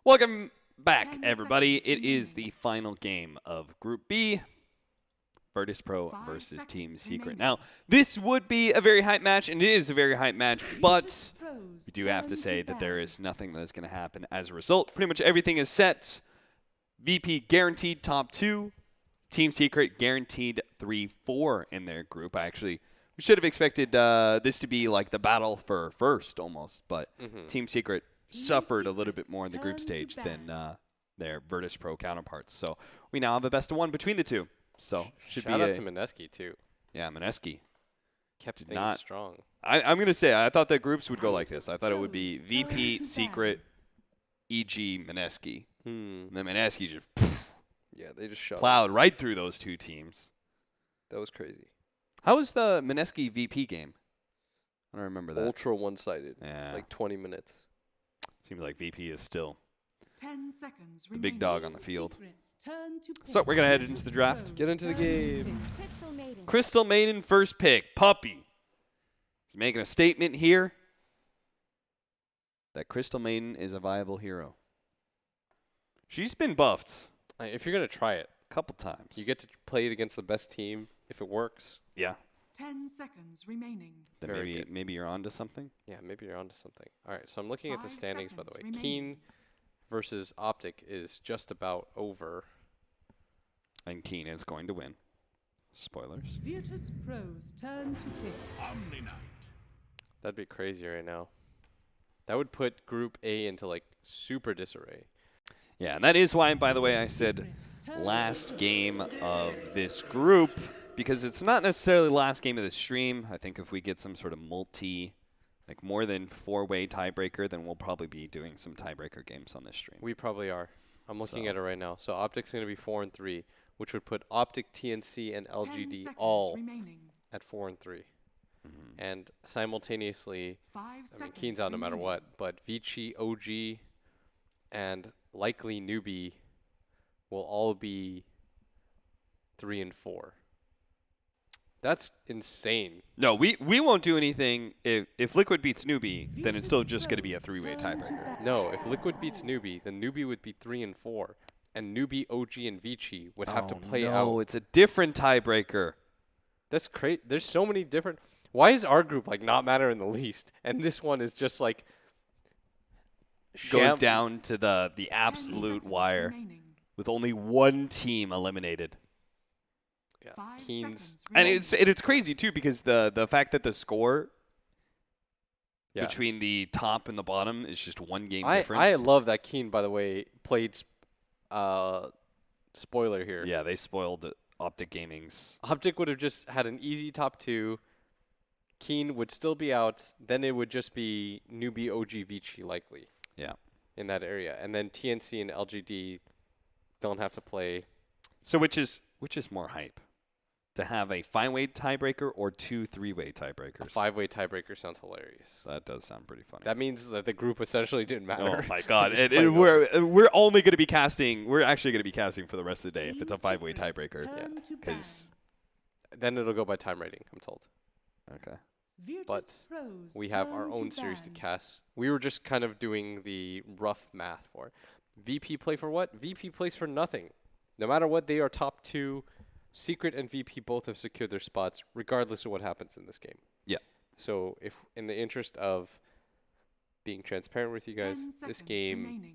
Welcome back, everybody. It is the final game of Group B, Virtus.pro versus Team Secret. Now, this would be a very hype match, and it is a very hype match, but we do have to say that there is nothing that is going to happen as a result. Pretty much everything is set. VP guaranteed top 2. Team Secret guaranteed 3-4 in their group. We should have expected this to be like the battle for first almost, but Team Secret suffered a little bit more in the group stage than their Virtus.pro counterparts. So we now have a best of 1 between the two. So shout out to Mineski too. Yeah, Mineski kept things strong. I'm going to say, I thought the groups would go like this. I thought it would be VP, Secret, EG, Mineski. And then Mineski just they just plowed right through those two teams. That was crazy. How was the Mineski VP game? I don't remember that. Ultra one-sided. Yeah. Like 20 minutes. Seems like VP is still 10 seconds the big dog on the field. So we're going to head into the draft. Get into the game. Crystal Maiden first pick. Puppy. He's making a statement here that Crystal Maiden is a viable hero. She's been buffed If you're going to try it, a couple times. you get to play it against the best team. If it works. Yeah. 10 seconds remaining. Then maybe you're onto something. Yeah, maybe you're onto something. All right, so I'm looking at the 5 standings, by the way. seconds Keen versus Optic is just about over. And Keen is going to win. Spoilers. Virtus.pro's turn to pick. That'd be crazy right now. That would put Group A into, like, super disarray. Yeah, and that is why, by the way, I said last game of this group, because it's not necessarily last game of the stream. I think if we get some sort of like more than 4-way tiebreaker, then we'll probably be doing some tiebreaker games on this stream. We probably are. I'm looking at it right now. So Optic's going to be 4-3, which would put Optic, TNC, and LGD all at 4-3. And simultaneously, Keen's out no matter what, but Vici, OG, and likely Newbie will all be 3-4. That's insane. No, we won't do anything. If Liquid beats Newbie, then it's still just going to be a 3-way tiebreaker. No, if Liquid beats Newbie, then Newbie would be 3-4, and Newbie, OG, and Vici would have to play out. No, it's a different tiebreaker. That's crazy. There's so many different. Why is our group like not matter in the least, and this one is just like goes down to the absolute wire with only one team eliminated. Yeah. Keen's. And it's crazy too, because the fact that the score between the top and the bottom is just one game difference. I love that Keen, by the way, played spoiler here. Yeah, they spoiled Optic Gaming's. Optic would have just had an easy top 2. Keen would still be out. Then it would just be Newbie, OG, Vici likely. Yeah. In that area. And then TNC and LGD don't have to play. So which is more hype? To have a 5-way tiebreaker or 2 3-way tiebreakers? A 5-way tiebreaker sounds hilarious. That does sound pretty funny. That means that the group essentially didn't matter. Oh my god. We're only going to be casting. We're actually going to be casting for the rest of the day if it's a 5-way tiebreaker. Because then it'll go by time rating, I'm told. Okay. But we have our own series to cast. We were just kind of doing the rough math for it. VP play for what? VP plays for nothing. No matter what, they are top 2. Secret and VP both have secured their spots, regardless of what happens in this game. Yeah. So if in the interest of being transparent with you guys, this game,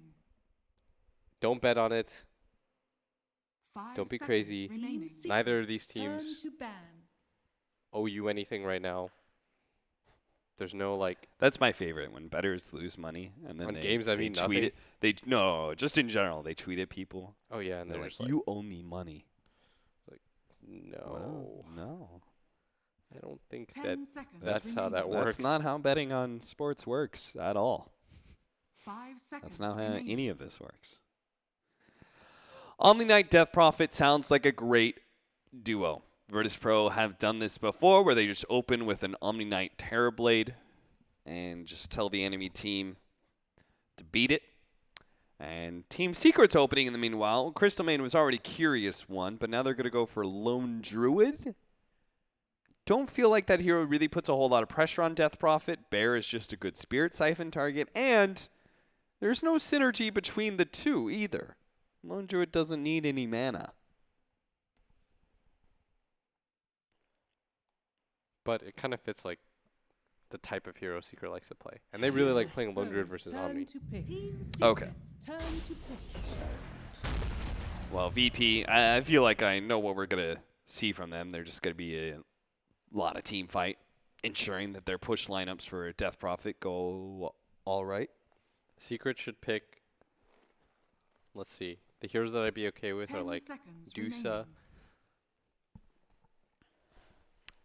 don't bet on it. Don't be crazy. Neither of these teams owe you anything right now. There's no like. That's my favorite, when bettors lose money and then on they, games that they mean tweet nothing. No, just in general, they tweet at people. Oh yeah, and they're like, you owe me money. Like, no, no. I don't think that's how that works. That's not how betting on sports works at all. 5 seconds. That's not how any of this works. Omni Knight Death Prophet sounds like a great duo. Virtus.pro have done this before, where they just open with an Omni Knight Terrorblade and just tell the enemy team to beat it. And Team Secret's opening in the meanwhile. Crystal Maiden was already Curious One, but now they're going to go for Lone Druid. Don't feel like that hero really puts a whole lot of pressure on Death Prophet. Bear is just a good Spirit Siphon target, and There's no synergy between the two either. Lone Druid doesn't need any mana. But it kind of fits like the type of hero Secret likes to play. And they really like playing Lone Druid versus Omni. Okay. Turn to pick. Well, VP, I feel like I know what we're going to see from them. They're just going to be a lot of team fight, ensuring that their push lineups for Death Prophet go all right. Secret should pick, let's see, the heroes that I'd be okay with are like Dusa.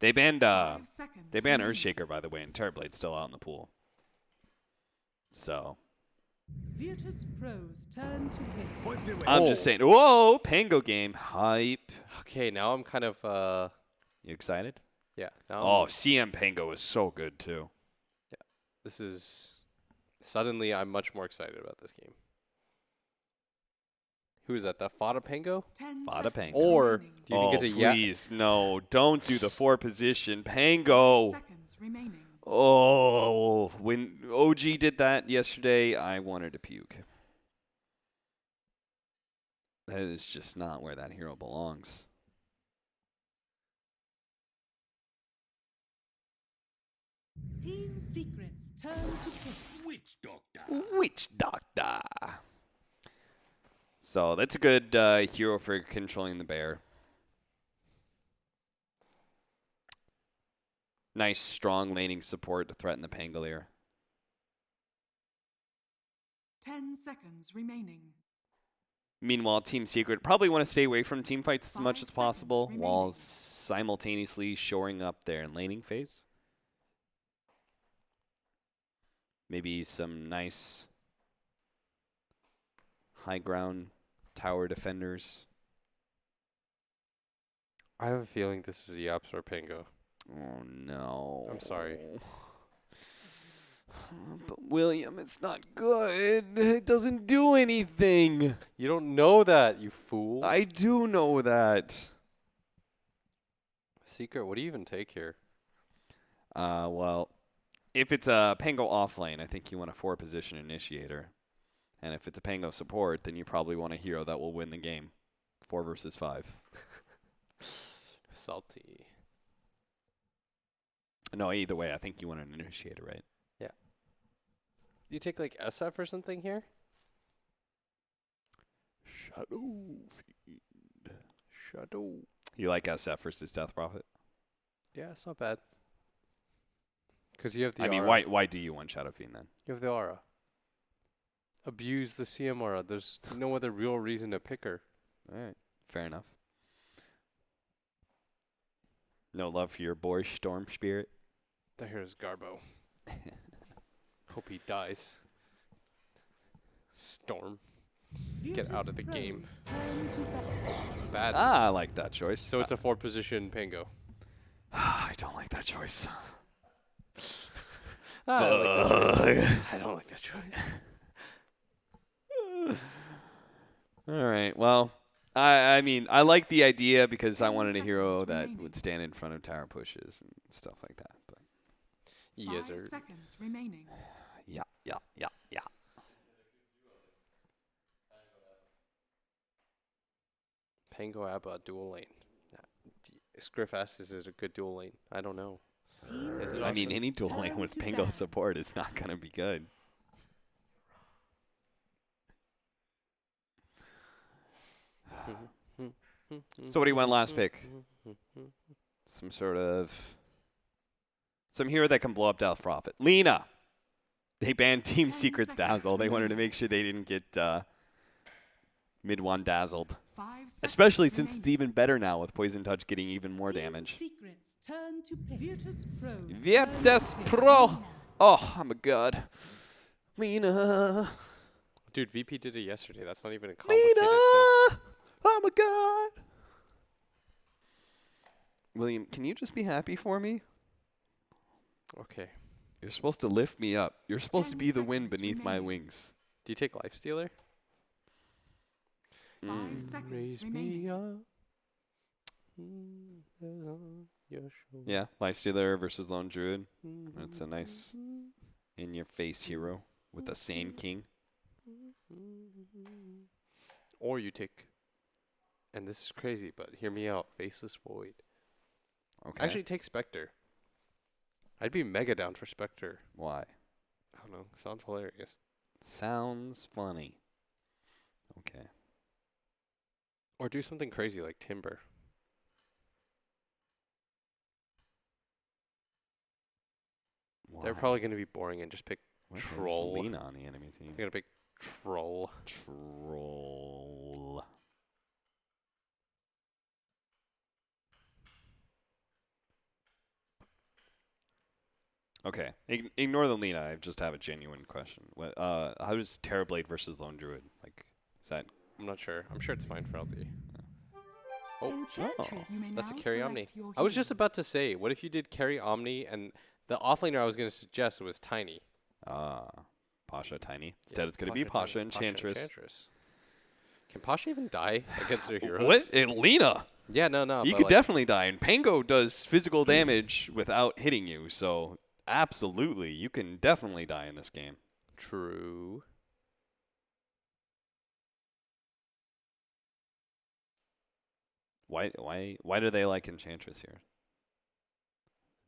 They banned Earthshaker, by the way, and Terrorblade's still out in the pool. So Virtus.pro's turn to pick. I'm just saying, whoa, Pango game, hype. Okay, now I'm kind of, You excited? yeah. Now Oh, CM Pango is so good, too. this is, suddenly I'm much more excited about this game. Who is that? The Fada Pango? Fada Pango. Or do you think it's a please, no, don't do the 4 position. Pango. Seconds remaining. Oh, when OG did that yesterday, I wanted to puke. That is just not where that hero belongs. Team Secret's turn to pick. Witch Doctor. Witch Doctor. So that's a good hero for controlling the bear. Nice, strong laning support to threaten the Pangolier. 10 seconds remaining. Meanwhile, Team Secret probably want to stay away from team fights as much 5 as possible seconds while remaining. simultaneously shoring up their laning phase. Maybe some nice high ground tower defenders. I have a feeling this is Yaps or Pango. Oh, no. I'm sorry. But William, it's not good. It doesn't do anything. You don't know that, you fool. I do know that. Secret, what do you even take here? Well, if it's a Pango offlane, I think you want a 4-position initiator. And if it's a Pango support, then you probably want a hero that will win the game. 4 versus 5. Salty. No, either way, I think you want an initiator, right? Yeah. You take like SF or something here? Shadow Fiend. Shadow. You like SF versus Death Prophet? Yeah, it's not bad. Because you have the I mean, aura. why do you want Shadow Fiend then? You have the aura. Abuse the CM aura. There's no other real reason to pick her. All right, fair enough. No love for your boy Storm Spirit? That here is Garbo. Hope he dies. Storm. Get out of the game. Bad. I like that choice. So it's a 4-position Pango. I don't like that choice. I don't like that choice. All right, well, I mean, I like the idea because I wanted a hero that remaining. would stand in front of tower pushes and stuff like that. But 5 Yes, seconds remaining. yeah. Pango Abba dual lane. Scriff asks, is it a good dual lane? I don't know. Is it I mean, awesome? any dual lane with Pango support is not going to be good. So what do you want last pick? Some hero that can blow up Death Prophet. Lena! They banned Team 10 Secret's seconds Dazzle. They wanted to remaining. make sure they didn't get mid-1 dazzled. 5 seconds Especially since it's remaining. even better now with Poison Touch getting even more Team damage. Secret's turn to pick. Virtus.pro's Virtus.pro! Oh, I'm a god. Lena! Dude, VP did it yesterday. That's not even a complicated Lena! thing. I'm a god! William, can you just be happy for me? Okay. You're supposed to lift me up. You're supposed to 10 be the wind seconds beneath my remaining. wings. Do you take Lifestealer? 5 seconds remaining. up. Yeah, Lifestealer versus Lone Druid. That's a nice in-your-face hero with a Sand King. Or you take, and this is crazy, but hear me out, Faceless Void. Okay. Actually, take Spectre. I'd be mega down for Spectre. Why? I don't know. Sounds hilarious. Sounds funny. Okay. Or do something crazy like Timber. Why? They're probably going to be boring and just pick What? There's Troll. Lena on the enemy team. They're going to pick Troll. Troll. Okay. Ignore the Lena. I just have a genuine question. How does Terrorblade versus Lone Druid? Like, is that... I'm not sure. I'm sure it's fine for LD. Oh, Enchantress. You may that's a now carry select Omni. your I was just heroes. about to say, what if you did carry Omni and the offlaner I was going to suggest was Tiny? Pasha Tiny. Instead, it's going to be Pasha Enchantress. Can Pasha even die against their heroes? What? Lena! Yeah, no. You but could like, definitely die. And Pango does physical damage without hitting you, so absolutely, you can definitely die in this game. True. Why do they like Enchantress here?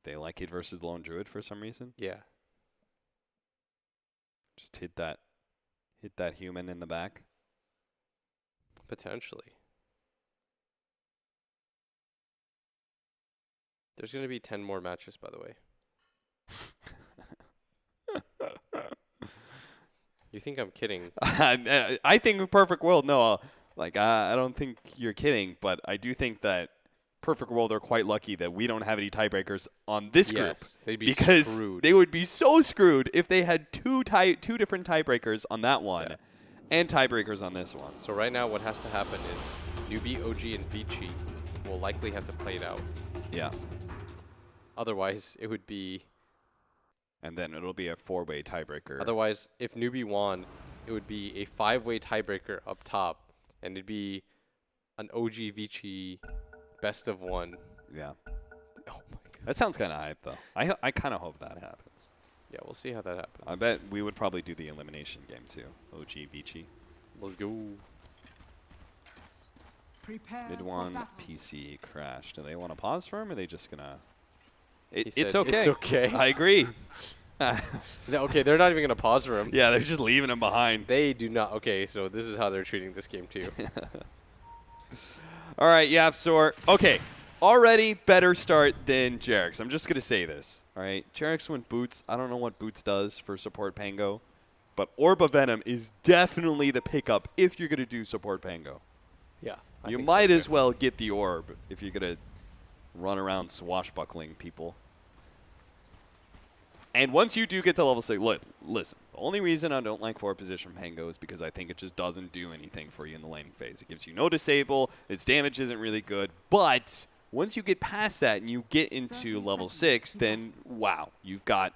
They like it versus Lone Druid for some reason? Yeah. Just hit that human in the back. Potentially. There's going to be 10 more matches, by the way. You think I'm kidding? I think in Perfect World, no. I don't think you're kidding, but I do think that Perfect World are quite lucky that we don't have any tiebreakers on this group. Yes, they'd be because screwed. they would be so screwed if they had two different tiebreakers on that one and tiebreakers on this one. So right now what has to happen is Newbie, OG, and Vici will likely have to play it out. Yeah. Otherwise, it would be... And then it'll be a 4-way tiebreaker. Otherwise, if Newbie won, it would be a 5-way tiebreaker up top. And it'd be an OG Vici best of 1. Yeah. Oh my god. That sounds kind of hype, though. I kind of hope that happens. Yeah, we'll see how that happens. I bet we would probably do the elimination game, too. OG, Vici. Let's go. Prepare Mid for one, battle. PC crash. Do they want to pause for him, or are they just going to... He It's said, okay. "It's okay." I agree. Okay, they're not even going to pause for him. Yeah, they're just leaving him behind. They do not. Okay, so this is how they're treating this game, too. All right, Yapsor. Okay, already better start than Jerix. I'm just going to say this. All right, Jerix went Boots. I don't know what Boots does for support Pango, but Orb of Venom is definitely the pickup if you're going to do support Pango. Yeah. You might as well get the Orb if you're going to run around swashbuckling people. And once you do get to level 6, listen, the only reason I don't like 4th position Pango is because I think it just doesn't do anything for you in the laning phase. It gives you no disable, its damage isn't really good, but once you get past that and you get into level 6, then wow, you've got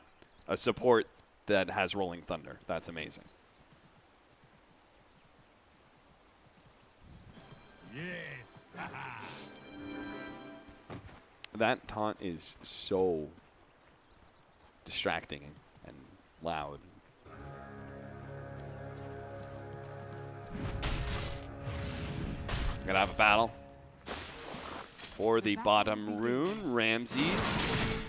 a support that has Rolling Thunder. That's amazing. Yes. That taunt is so distracting and loud. Gonna have a battle for the bottom rune. Ramses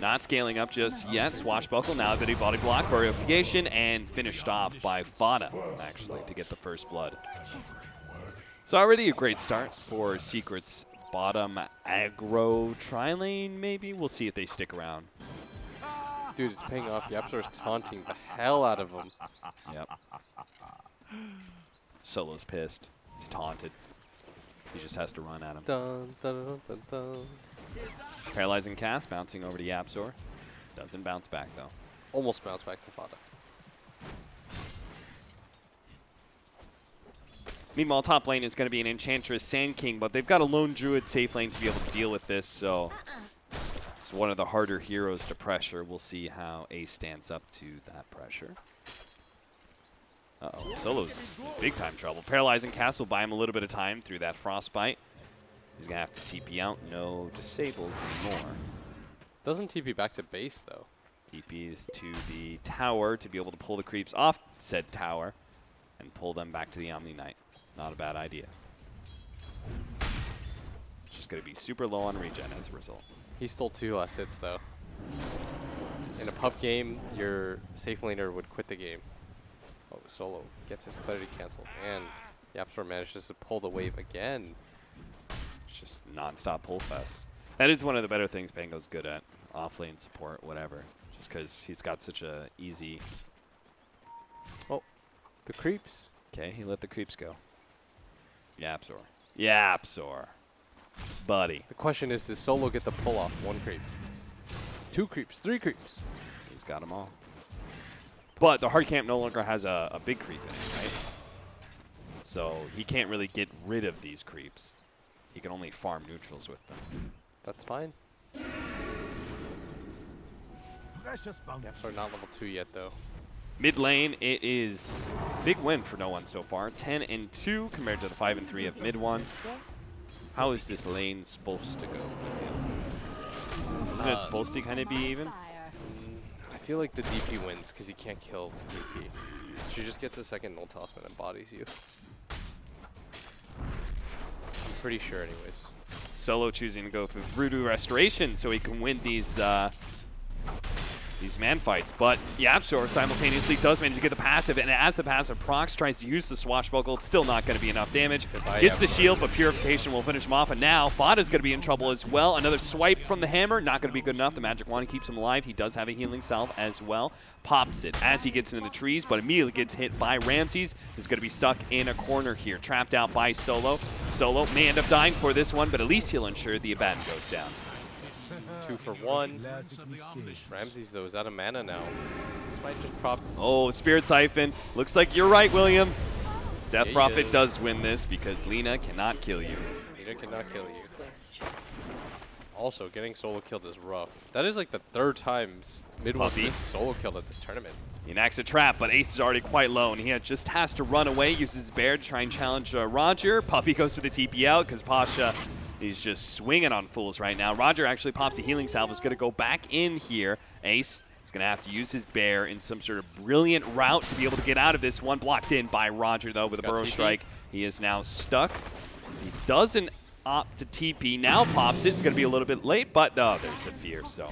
not scaling up just yet. Swashbuckle now, bitty body block, purification, and finished off by Fada, actually, to get the first blood. So already a great start for Secret's bottom aggro tri-lane, maybe? We'll see if they stick around. Dude, it's paying off. Yapsor's taunting the hell out of him. Yep. Solo's pissed. He's taunted. He just has to run at him. Dun, dun, dun, dun, dun. Paralyzing cast, bouncing over to Yapsor. Doesn't bounce back, though. Almost bounced back to Fada. Meanwhile, top lane is going to be an Enchantress Sand King, but they've got a Lone Druid safe lane to be able to deal with this, so it's one of the harder heroes to pressure. We'll see how Ace stands up to that pressure. Uh-oh, Solo's in big time trouble. Paralyzing cast will buy him a little bit of time through that Frostbite. He's going to have to TP out. No disables anymore. Doesn't TP back to base, though. TPs to the tower to be able to pull the creeps off said tower and pull them back to the Omni Knight. Not a bad idea. going to be super low on regen as a result. He stole 2 last hits, though. In a pub game, your safe laner would quit the game. Oh, Solo gets his clarity canceled, and YapzOr manages to pull the wave again. It's just non-stop pull fest. That is one of the better things Pango's good at. Off-lane support, whatever. Just because he's got such a easy... Oh, the creeps. Okay, he let the creeps go. YapzOr. YapzOr. Buddy. The question is, does Solo get the pull off? 1 creep. 2 creeps. 3 creeps. He's got them all. But the hard camp no longer has a big creep in it, right? So he can't really get rid of these creeps. He can only farm neutrals with them. That's fine. Precious bone. YapzOr not level 2 yet, though. Mid lane, it is big win for no one so far. 10-2 compared to the 5-3 of mid one. How is this lane supposed to go? Isn't it supposed to kind of be even? I feel like the DP wins because you can't kill DP. She just gets a second null talisman and bodies you. I'm pretty sure anyways. Solo choosing to go for Voodoo Restoration so he can win these man fights. But YapzOr simultaneously does manage to get the passive, and as the passive procs, tries to use the swashbuckle. It's still not going to be enough damage. Gets the shield, but Purification will finish him off. And now Fada's going to be in trouble as well. Another swipe from the hammer, not going to be good enough. The magic wand keeps him alive. He does have a healing salve as well. Pops it as he gets into the trees, but immediately gets hit by Ramses. Is going to be stuck in a corner here, trapped out by Solo. Solo may end up dying for this one, but at least he'll ensure the Abaddon goes down. 2 for 1. Ramses, though, is out of mana now. This might just prop. Oh, Spirit Siphon. Looks like you're right, William. Death Yeah, Prophet yeah. does win this because Lina cannot kill you. Lina cannot kill you. Also, getting solo killed is rough. That is like the 3rd time mid one's Puppy. been solo killed at this tournament. He enacts a trap, but Ace is already quite low, and he just has to run away, uses his bear to try and challenge Roger. Puppy goes to the TP out because Pasha is just swinging on fools right now. Roger actually pops a healing salve, is going to go back in here. Ace is going to have to use his bear in some sort of brilliant route to be able to get out of this one. Blocked in by Roger, though, with a burrow strike. He is now stuck. He doesn't opt to TP, now pops it. It's going to be a little bit late, but oh, there's the fear, so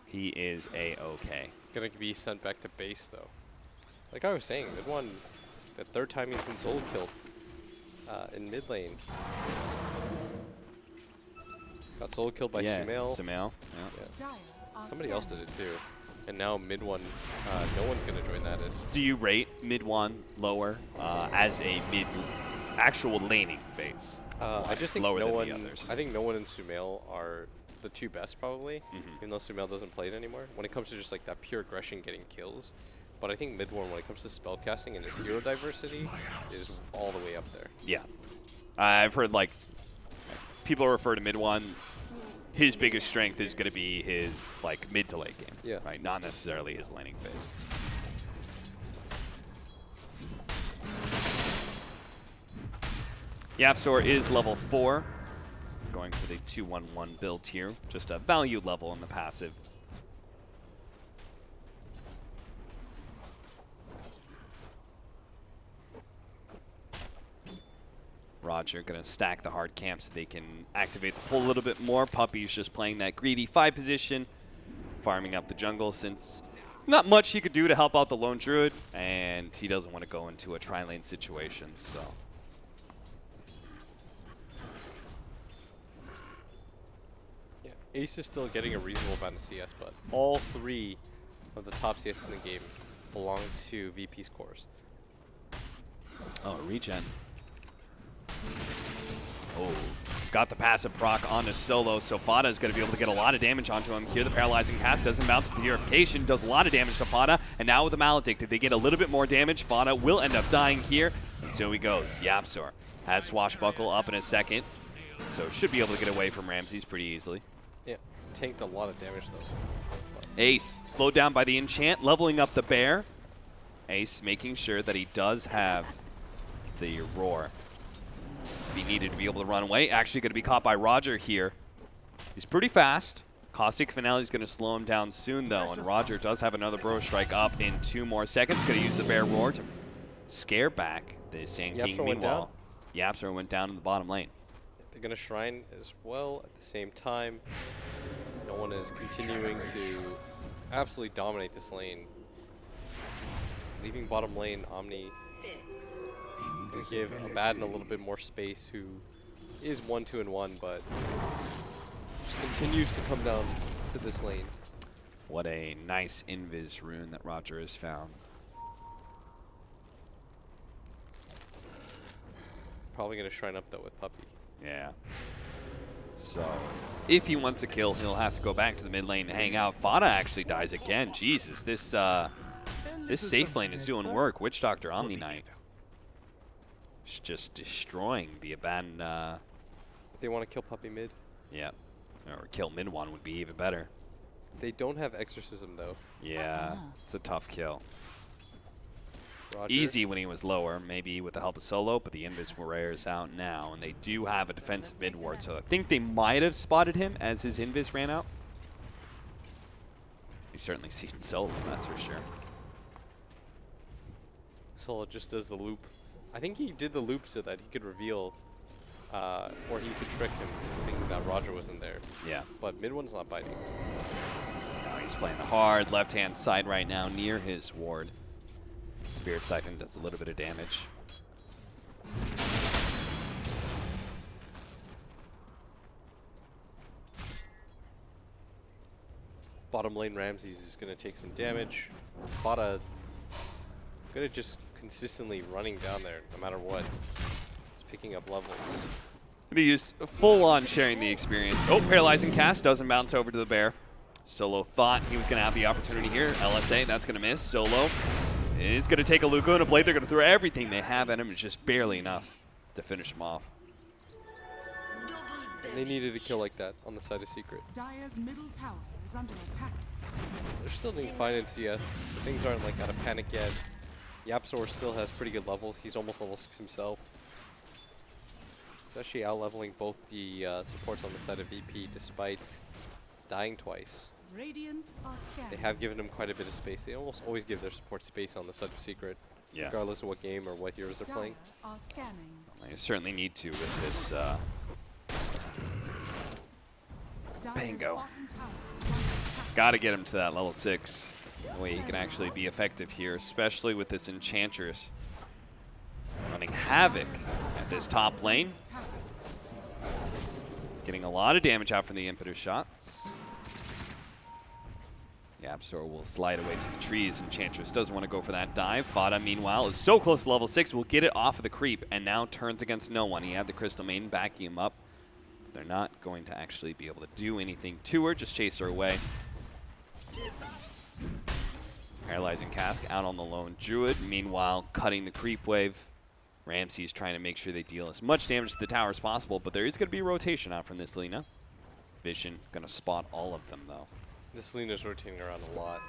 he is A-okay. Gonna be sent back to base, though. Like I was saying, mid one, the 3rd time he's been solo killed in mid lane. Got solo killed by Sumail. Sumail. Yeah. Somebody else did it too. And now mid one, no one's gonna join that as. Do you rate mid one lower as a mid actual laning phase? I just think lower no than one. the others. I think no one and Sumail are the 2 best probably, even though Sumail doesn't play it anymore. When it comes to just like that pure aggression getting kills, but I think mid one when it comes to spellcasting and his hero diversity is all the way up there. Yeah, I've heard like people refer to mid one. His biggest strength is going to be his like mid to late game, Yeah. right? Not necessarily his laning phase. YapzOr is level 4, going for the 2-1-1 build here, just a value level in the passive. Roger going to stack the hard camp so they can activate the pull a little bit more. Puppy's just playing that greedy 5 position, farming up the jungle since there's not much he could do to help out the lone druid, and he doesn't want to go into a tri-lane situation, so. Yeah, Ace is still getting a reasonable amount of CS, but all 3 of the top CS in the game belong to VP scores. Oh, regen. Oh, got the passive proc onto Solo, so Fada is going to be able to get a lot of damage onto him here. The paralyzing cast doesn't bounce with the purification, does a lot of damage to Fada, and now with the Maledicted, they get a little bit more damage. Fada will end up dying here, and so he goes. YapzOr has Swashbuckle up in a second, so should be able to get away from Ramses pretty easily. Yeah, tanked a lot of damage though. Ace, slowed down by the enchant, leveling up the bear. Ace making sure that he does have the roar. If he needed to be able to run away. Actually going to be caught by Roger here. He's pretty fast. Caustic Finale is going to slow him down soon, though, and Roger does have another Burrow Strike up in 2 more seconds. Going to use the Bear Roar to scare back the Sand King. YapzOr went down. Meanwhile, YapzOr went down in the bottom lane. They're going to Shrine as well at the same time. No one is continuing to absolutely dominate this lane. Leaving bottom lane, Omni going to give Abaddon a little bit more space, who is 1-2-1, but just continues to come down to this lane. What a nice invis rune that Roger has found. Probably going to Shrine up though with Puppey. Yeah. So, if he wants a kill, he'll have to go back to the mid lane and hang out. Fada actually dies again. Jesus, this safe lane is doing work. Witch Doctor, Omni Knight. It's just destroying the Abaddon. They want to kill Puppey mid. Yeah. Or kill mid one would be even better. They don't have Exorcism though. Yeah, it's a tough kill. Roger. Easy when he was lower, maybe with the help of Solo, but the Invis Rare is out now, and they do have a defensive mid ward, so I think they might have spotted him as his Invis ran out. He's certainly seen Solo, that's for sure. Solo just does the loop. I think he did the loop so that he could reveal, or he could trick him into thinking that Roger wasn't there. Yeah. But mid one's not biting. Now he's playing the hard left-hand side right now near his ward. Spirit Siphon does a little bit of damage. Bottom lane Ramses is going to take some damage. Fada going to just consistently running down there no matter what. It's picking up levels. Gonna use full-on sharing the experience. Oh, Paralyzing Cast doesn't bounce over to the bear. Solo thought he was going to have the opportunity here. LSA, that's going to miss. Solo is going to take a Lugo and a Blade. They're going to throw everything they have at him. It's just barely enough to finish him off. And they needed a kill like that on the side of Secret. Dire's middle tower is under attack. They're still doing fine in CS, so things aren't like out of panic yet. Yapzor still has pretty good levels. He's almost level 6 himself. He's actually out-leveling both the supports on the side of VP despite dying twice. Radiant are scanning. They have given him quite a bit of space. They almost always give their support space on the side of Secret, Yeah. regardless of what game or what heroes they're playing. Dire are scanning. They certainly need to with this. Dire's Bingo. bottom tower is under attack. Got to get him to that level 6. That way he can actually be effective here, especially with this Enchantress running havoc at this top lane. Tower. Getting a lot of damage out from the Impetus shots. Yapzor will slide away to the trees. Enchantress doesn't want to go for that dive. Fada, meanwhile, is so close to level 6. Will get it off of the creep and now turns against no one. He had the Crystal Maiden backing him up. They're not going to actually be able to do anything to her. Just chase her away. Paralyzing Cask out on the lone Druid. Meanwhile, cutting the creep wave. Ramsey's trying to make sure they deal as much damage to the tower as possible, but there is going to be rotation out from this Lina. Vision going to spot all of them, though. This Lena's rotating around a lot,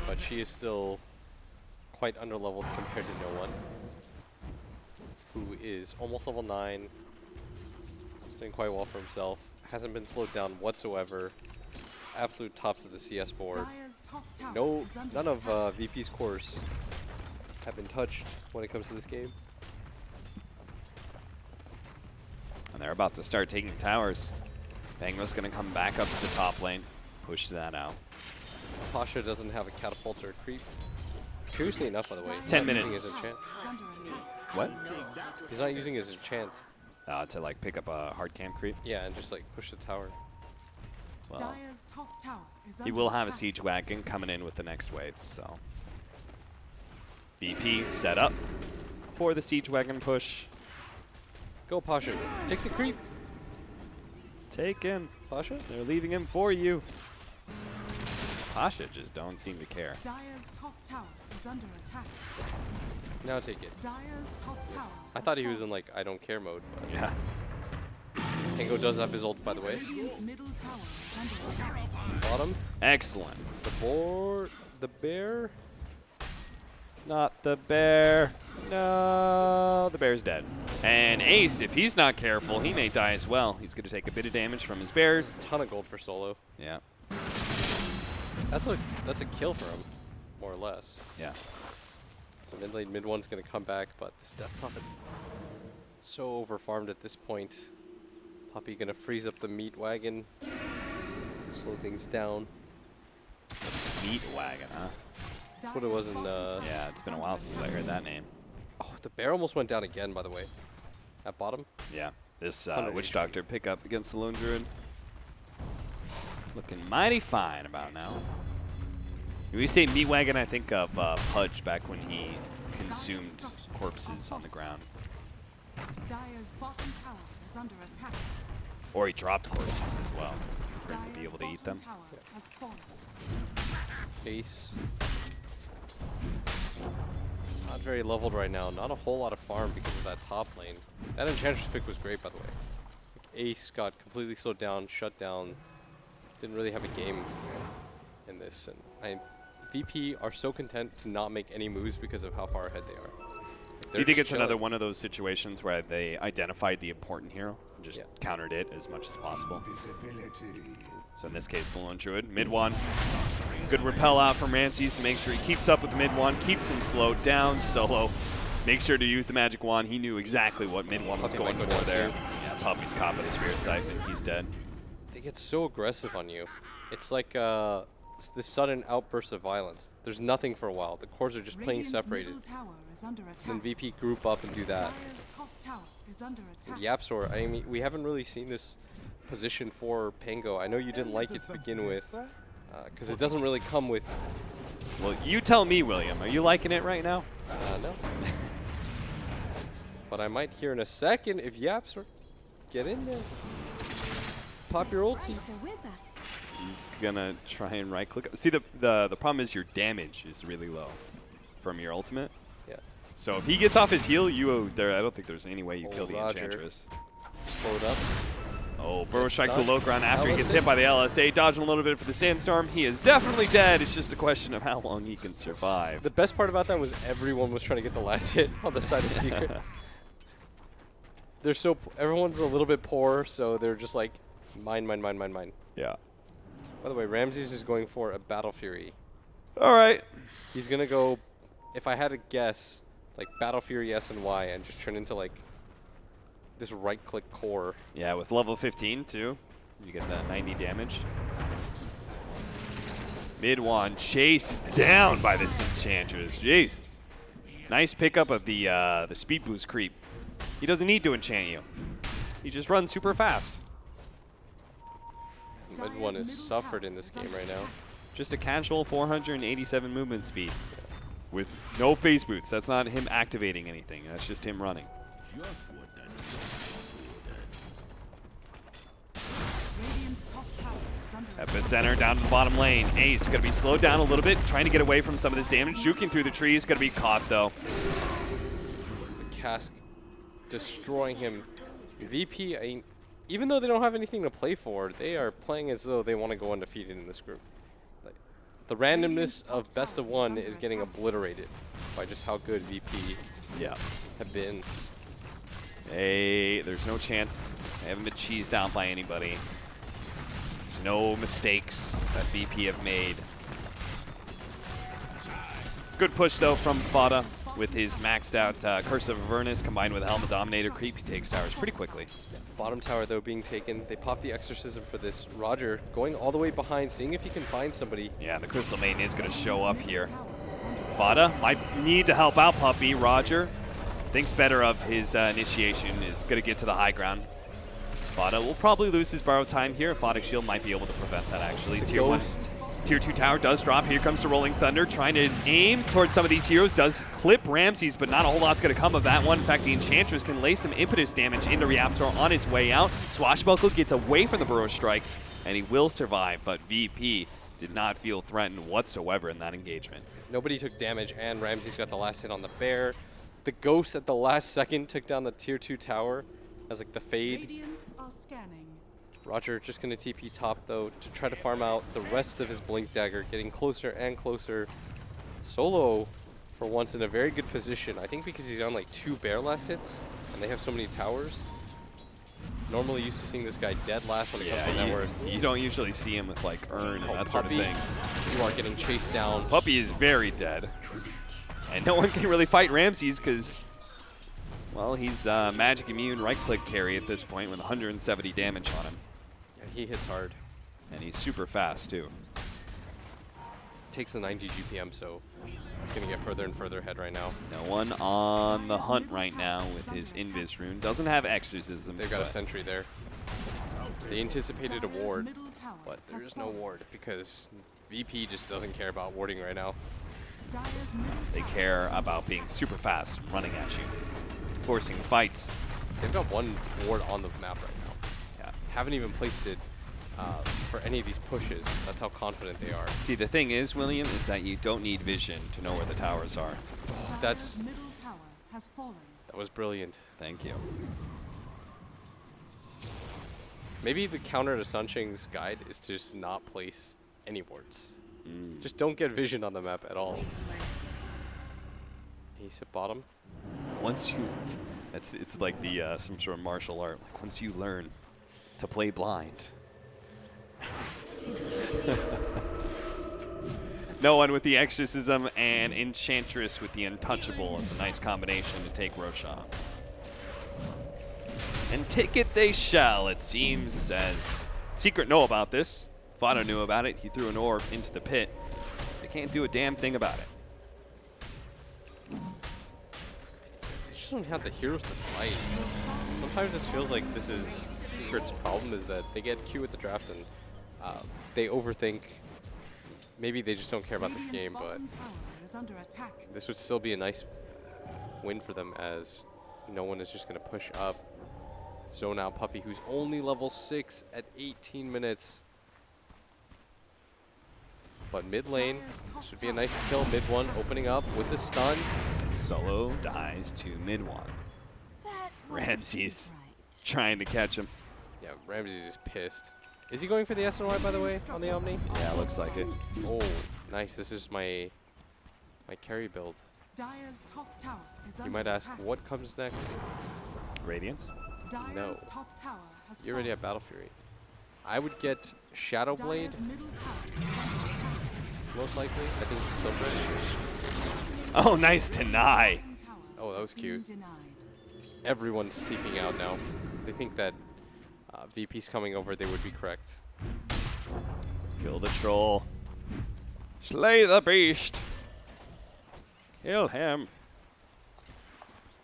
but she is still quite underleveled compared to no one, who is almost level 9, doing quite well for himself, hasn't been slowed down whatsoever, absolute tops of the CS board. Dire's top tower is under None of attack. VP's cores have been touched when it comes to this game. And they're about to start taking towers. Bangla's going to come back up to the top lane. Push that out. Pasha doesn't have a catapult or a creep. Curiously enough, by the way, he's 10 not minutes. using his enchant. Is under attack. What? He's not using his enchant. To like pick up a hard cam creep? Yeah, and just like push the tower. Well, Dire's top tower is he under will have a attack. siege wagon coming in with the next wave, so. VP set up for the siege wagon push. Go Pasha, take the creep. Taken. Pasha? They're leaving him for you. Pasha just don't seem to care. Dire's top tower is under attack. Now take it. Dire's top tower. I has thought he was in fallen. like I don't care mode, but Yeah. Tango does have his ult, by the way. Radiant's middle tower is under attack. Bottom, Excellent. the board, the bear. Not the bear. No, the bear's dead. And Ace, if he's not careful, he may die as well. He's going to take a bit of damage from his bear. Ton of gold for Solo. Yeah, That's a kill for him, more or less. yeah. So mid lane, mid one's gonna come back, but this Death Prophet so overfarmed at this point. Poppy gonna freeze up the meat wagon, slow things down. Meat wagon, huh? That's what it was in. Yeah, it's been a while since I heard that name. Oh, the bear almost went down again, by the way. At bottom. Yeah, this 100 Witch HP. Doctor pickup against the Lone Druid. Looking mighty fine about now. When we say meat wagon, I think of Pudge back when he consumed corpses on the ground. Dire's bottom tower is under attack. Or he dropped corpses as well for him to be Dire's able to eat them. bottom tower has fallen. Base. Not very leveled right now. Not a whole lot of farm because of that top lane. That Enchantress pick was great, by the way. Like, Ace got completely slowed down, shut down. Didn't really have a game in this. And VP are so content to not make any moves because of how far ahead they are. Like, Do you think just it's another chilling. one of those situations where they identified the important hero and just Yeah. countered it as much as possible? So in this case, the Lone Druid, mid one. Good repel out from Ramses to make sure he keeps up with the mid one, keeps him slowed down. Solo, make sure to use the magic wand. He knew exactly what mid one was Puppy going might go for down there. too. Yeah, Puppy's caught by the Spirit Siphon. He's dead. They get so aggressive on you. It's like this sudden outburst of violence. There's nothing for a while. The cores are just playing Radiant's separated. middle tower is under attack. Then VP group up and do that. Dire's top tower is under attack. Yapsor, I mean, we haven't really seen this position for Pango. I know you didn't like it to begin with, because it doesn't really come with. Well, you tell me, William. Are you liking it right now? No. But I might hear in a second if Yapsor get in there. Pop your ulti. He's gonna try and right click. See, the problem is your damage is really low from your ultimate. Yeah. So if he gets off his heal, I don't think there's any way you Oh, kill the Roger. Enchantress. Slowed up. Oh, Burrow Gets strike to stunned. low ground after he gets LSA. hit by the LSA, dodging a little bit for the Sandstorm. He is definitely dead. It's just a question of how long he can survive. The best part about that was everyone was trying to get the last hit on the side of Secret. Everyone's a little bit poor, so they're just like, mine. Yeah. By the way, Ramses is going for a Battle Fury. All right. He's going to go, if I had to guess, like Battle Fury S and Y and just turn into like this right-click core. Yeah, with level 15 too, you get that 90 damage. Mid one chased down by this Enchantress. Jesus. Nice pickup of the speed boost creep. He doesn't need to enchant you. He just runs super fast. Mid one is suffered in this game right now. Just a casual 487 movement speed with no phase boots. That's not him activating anything. That's just him running. Radiant's top tower is under attack. Epicenter down to the bottom lane. Ace going to be slowed down a little bit, trying to get away from some of this damage. Juking through the trees, going to be caught though. The cask destroying him. VP, even though they don't have anything to play for, they are playing as though they want to go undefeated in this group. Like, the randomness of best of one is getting obliterated by just how good VP Yeah. have been. Hey, there's no chance. They haven't been cheesed out by anybody. There's no mistakes that VP have made. Good push though from Fada with his maxed out Curse of Avernus combined with Helmet Dominator creep. He takes towers pretty quickly. Bottom tower, though, being taken. They pop the Exorcism for this. Roger going all the way behind, seeing if he can find somebody. Yeah, the Crystal Maiden is going to show up here. Fada might need to help out Puppy. Roger thinks better of his initiation, is going to get to the high ground. Fada will probably lose his borrow time here. Fodic Shield might be able to prevent that, actually. Tier 1. Tier 2 tower does drop. Here comes the Rolling Thunder, trying to aim towards some of these heroes. Does clip Ramses, but not a whole lot's going to come of that one. In fact, the Enchantress can lay some impetus damage into Raptor on his way out. Swashbuckle gets away from the Burrow Strike, and he will survive, but VP did not feel threatened whatsoever in that engagement. Nobody took damage, and Ramses got the last hit on the bear. The Ghost at the last second took down the Tier 2 tower as like the fade. Radiant are scanning. Roger just going to TP top, though, to try to farm out the rest of his Blink Dagger, getting closer and closer. Solo, for once, in a very good position. I think because he's on like 2 bear last hits, and they have so many towers. Normally used to seeing this guy dead last when it comes to net worth. you don't usually see him with like Urn and Oh, that sort of Puppy, thing. you are getting chased down. Puppy is very dead. And no one can really fight Ramses because Well, he's magic immune right-click carry at this point with 170 damage on him. Yeah, he hits hard. And he's super fast, too. Takes the 90 GPM, so he's going to get further and further ahead right now. No one on the hunt right now with his Invis rune. Doesn't have Exorcism. They've got a sentry there. They anticipated a ward, but there's no ward because VP just doesn't care about warding right now. They care about being super fast, running at you, forcing fights. They've got one ward on the map right now. Yeah. Haven't even placed it for any of these pushes. That's how confident they are. See, the thing is, William, is that you don't need vision to know where the towers are. Oh, that was brilliant. Thank you. Maybe the counter to Sunshing's guide is to just not place any wards. Just don't get vision on the map at all. He's at bottom. Once you, it's like the some sort of martial art. Like once you learn to play blind. No one with the Exorcism and Enchantress with the Untouchable. It's a nice combination to take Roshan. And take it they shall, it seems, says Secret know about this. Fado knew about it. He threw an orb into the pit. They can't do a damn thing about it. They just don't have the heroes to fight. Sometimes it feels like this is Secret's problem, is that they get Q at the draft and they overthink. Maybe they just don't care about this game, but this would still be a nice win for them as no one is just going to push up. Zone out Puppey, who's only level 6 at 18 minutes. But mid lane, this would be a nice kill. Mid one opening up with the stun. Solo dies to mid one. Ramses trying to catch him. Yeah, Ramses is pissed. Is he going for the SNY, by the way, on the Omni? Yeah, looks like it. Oh, nice. This is my carry build. You might ask, what comes next? Radiance? No. You already have Battle Fury. I would get Shadow Blade. Most likely. I think Silver. Oh, nice deny. Oh, that was cute. Everyone's sleeping out now. They think that VP's coming over. They would be correct. Kill the troll. Slay the beast. Kill him.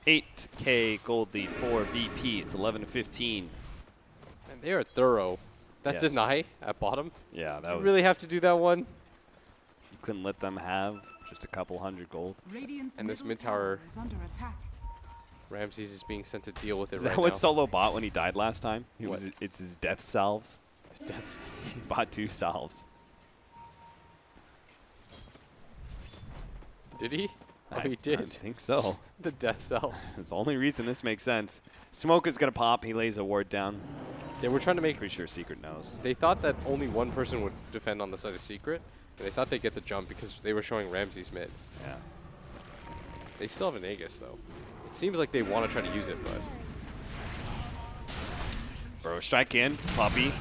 8K gold lead for VP. It's 11-15. And they are thorough. That Yes. deny at bottom. Yeah, that You was. really have to do that one. You couldn't let them have just a couple hundred gold. And this mid tower, Ramses is being sent to deal with it Is right that what now. Solo bought when he died last time? What? It's his death salves. That's He bought 2 salves. Did he? Oh, I he did. think so. The death cell. It's the only reason this makes sense. Smoke is going to pop. He lays a ward down. They were trying to make. Pretty sure Secret knows. They thought that only one person would defend on the side of Secret, and they thought they'd get the jump because they were showing Ramses mid. Yeah. They still have an Aegis though. It seems like they want to try to use it, but Burrow strike in. Puppey.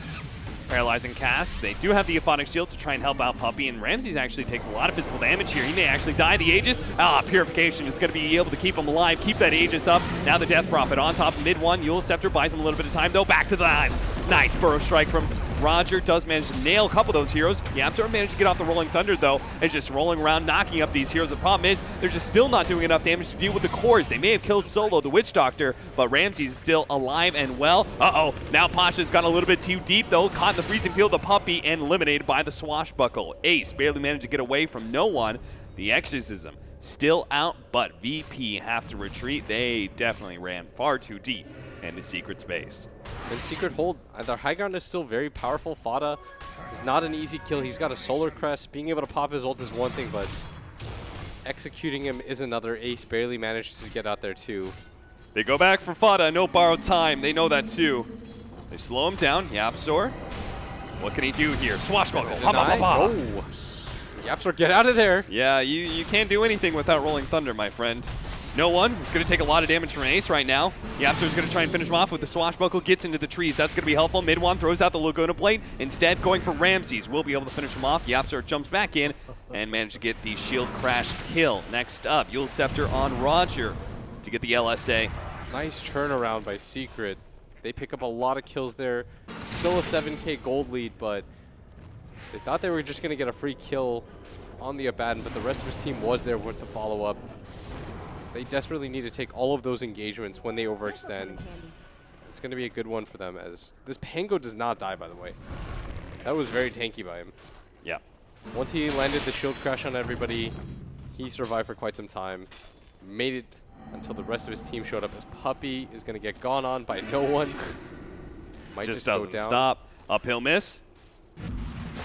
Paralyzing cast. They do have the Euphonic Shield to try and help out Puppey, and Ramses actually takes a lot of physical damage here. He may actually die. The Aegis. Purification. It's going to be able to keep him alive, keep that Aegis up. Now the Death Prophet on top of mid one. Yule Scepter buys him a little bit of time, though. Back to the line. Nice Burrow strike from Roger. Does manage to nail a couple of those heroes. Yapzor managed to get off the Rolling Thunder, though, and just rolling around, knocking up these heroes. The problem is they're just still not doing enough damage to deal with the cores. They may have killed Solo, the Witch Doctor, but Ramses is still alive and well. Uh-oh. Now Pasha's gone a little bit too deep, though. Caught in the freezing field of Puppey and eliminated by the Swashbuckle. Ace barely managed to get away from no one. The Exorcism still out, but VP have to retreat. They definitely ran far too deep into Secret's base. and Secret hold. Their high ground is still very powerful. Fada is not an easy kill. He's got a solar crest. Being able to pop his ult is one thing, but executing him is another. Ace barely manages to get out there too. They go back for Fada, no borrowed time. They know that too. They slow him down. Yapzor. What can he do here? Swashbuckle. Ha, ha, ha, ha. Oh. Yapzor, get out of there. Yeah, you can't do anything without Rolling Thunder, my friend. No one. It's going to take a lot of damage from Ace right now. Yapzor's going to try and finish him off with the Swashbuckle. Gets into the trees. That's going to be helpful. Mid-one throws out the Laguna Blade. Instead, going for Ramses. Will be able to finish him off. Yapzor jumps back in and managed to get the Shield Crash kill. Next up, Yule Scepter on Roger to get the LSA. Nice turnaround by Secret. They pick up a lot of kills there. Still a 7K gold lead, but they thought they were just going to get a free kill on the Abaddon, but the rest of his team was there with the follow-up. They desperately need to take all of those engagements when they overextend. It's going to be a good one for them, as this Pango does not die, by the way. That was very tanky by him. Yeah. Once he landed the shield crash on everybody, he survived for quite some time. Made it until the rest of his team showed up, as Puppey is going to get gone on by no one. Might Just go doesn't down. stop. Uphill miss.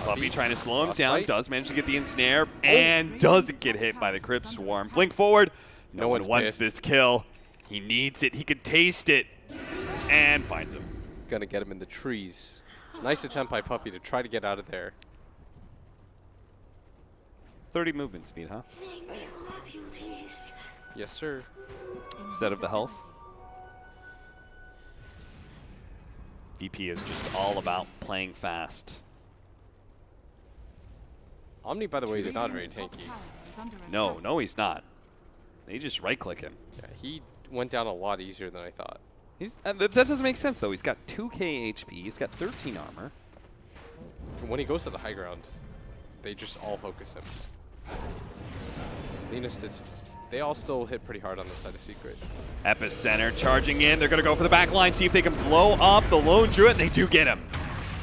Puppey trying to slow him down. Fight. Does manage to get the ensnare and doesn't get hit by the Crypt Swarm. Blink forward. No one one's wants pissed. this kill. He needs it. He could taste it. And finds him. Gonna get him in the trees. Nice attempt by Puppey to try to get out of there. 30 movement speed, huh? Yes, sir. Instead of the health. VP is just all about playing fast. Omni, by the way, is not very tanky. No, he's not. They just right-click him. Yeah, he went down a lot easier than I thought. That doesn't make sense, though. He's got 2k HP. He's got 13 armor. When he goes to the high ground, they just all focus him. Linus, they all still hit pretty hard on the side of Secret. Epicenter charging in. They're going to go for the back line, see if they can blow up the Lone Druid, and they do get him.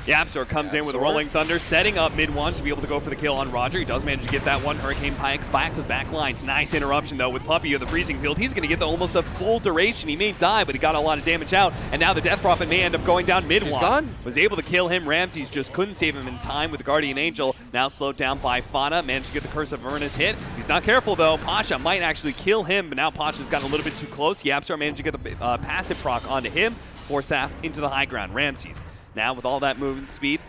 Yapzor comes in with a Rolling Thunder, setting up mid one to be able to go for the kill on Roger. He does manage to get that one. Hurricane Pike back to the back lines. Nice interruption, though, with Puppey of the Freezing Field. He's going to get almost a full duration. He may die, but he got a lot of damage out. And now the Death Prophet may end up going down mid one. He's gone. Was able to kill him. Ramses just couldn't save him in time with the Guardian Angel. Now slowed down by Fauna. Managed to get the Curse of Avernus hit. He's not careful, though. Pasha might actually kill him, but now Pasha's got a little bit too close. Yapzor managed to get the passive proc onto him. Force Saf into the high ground. Ramses now with all that movement speed,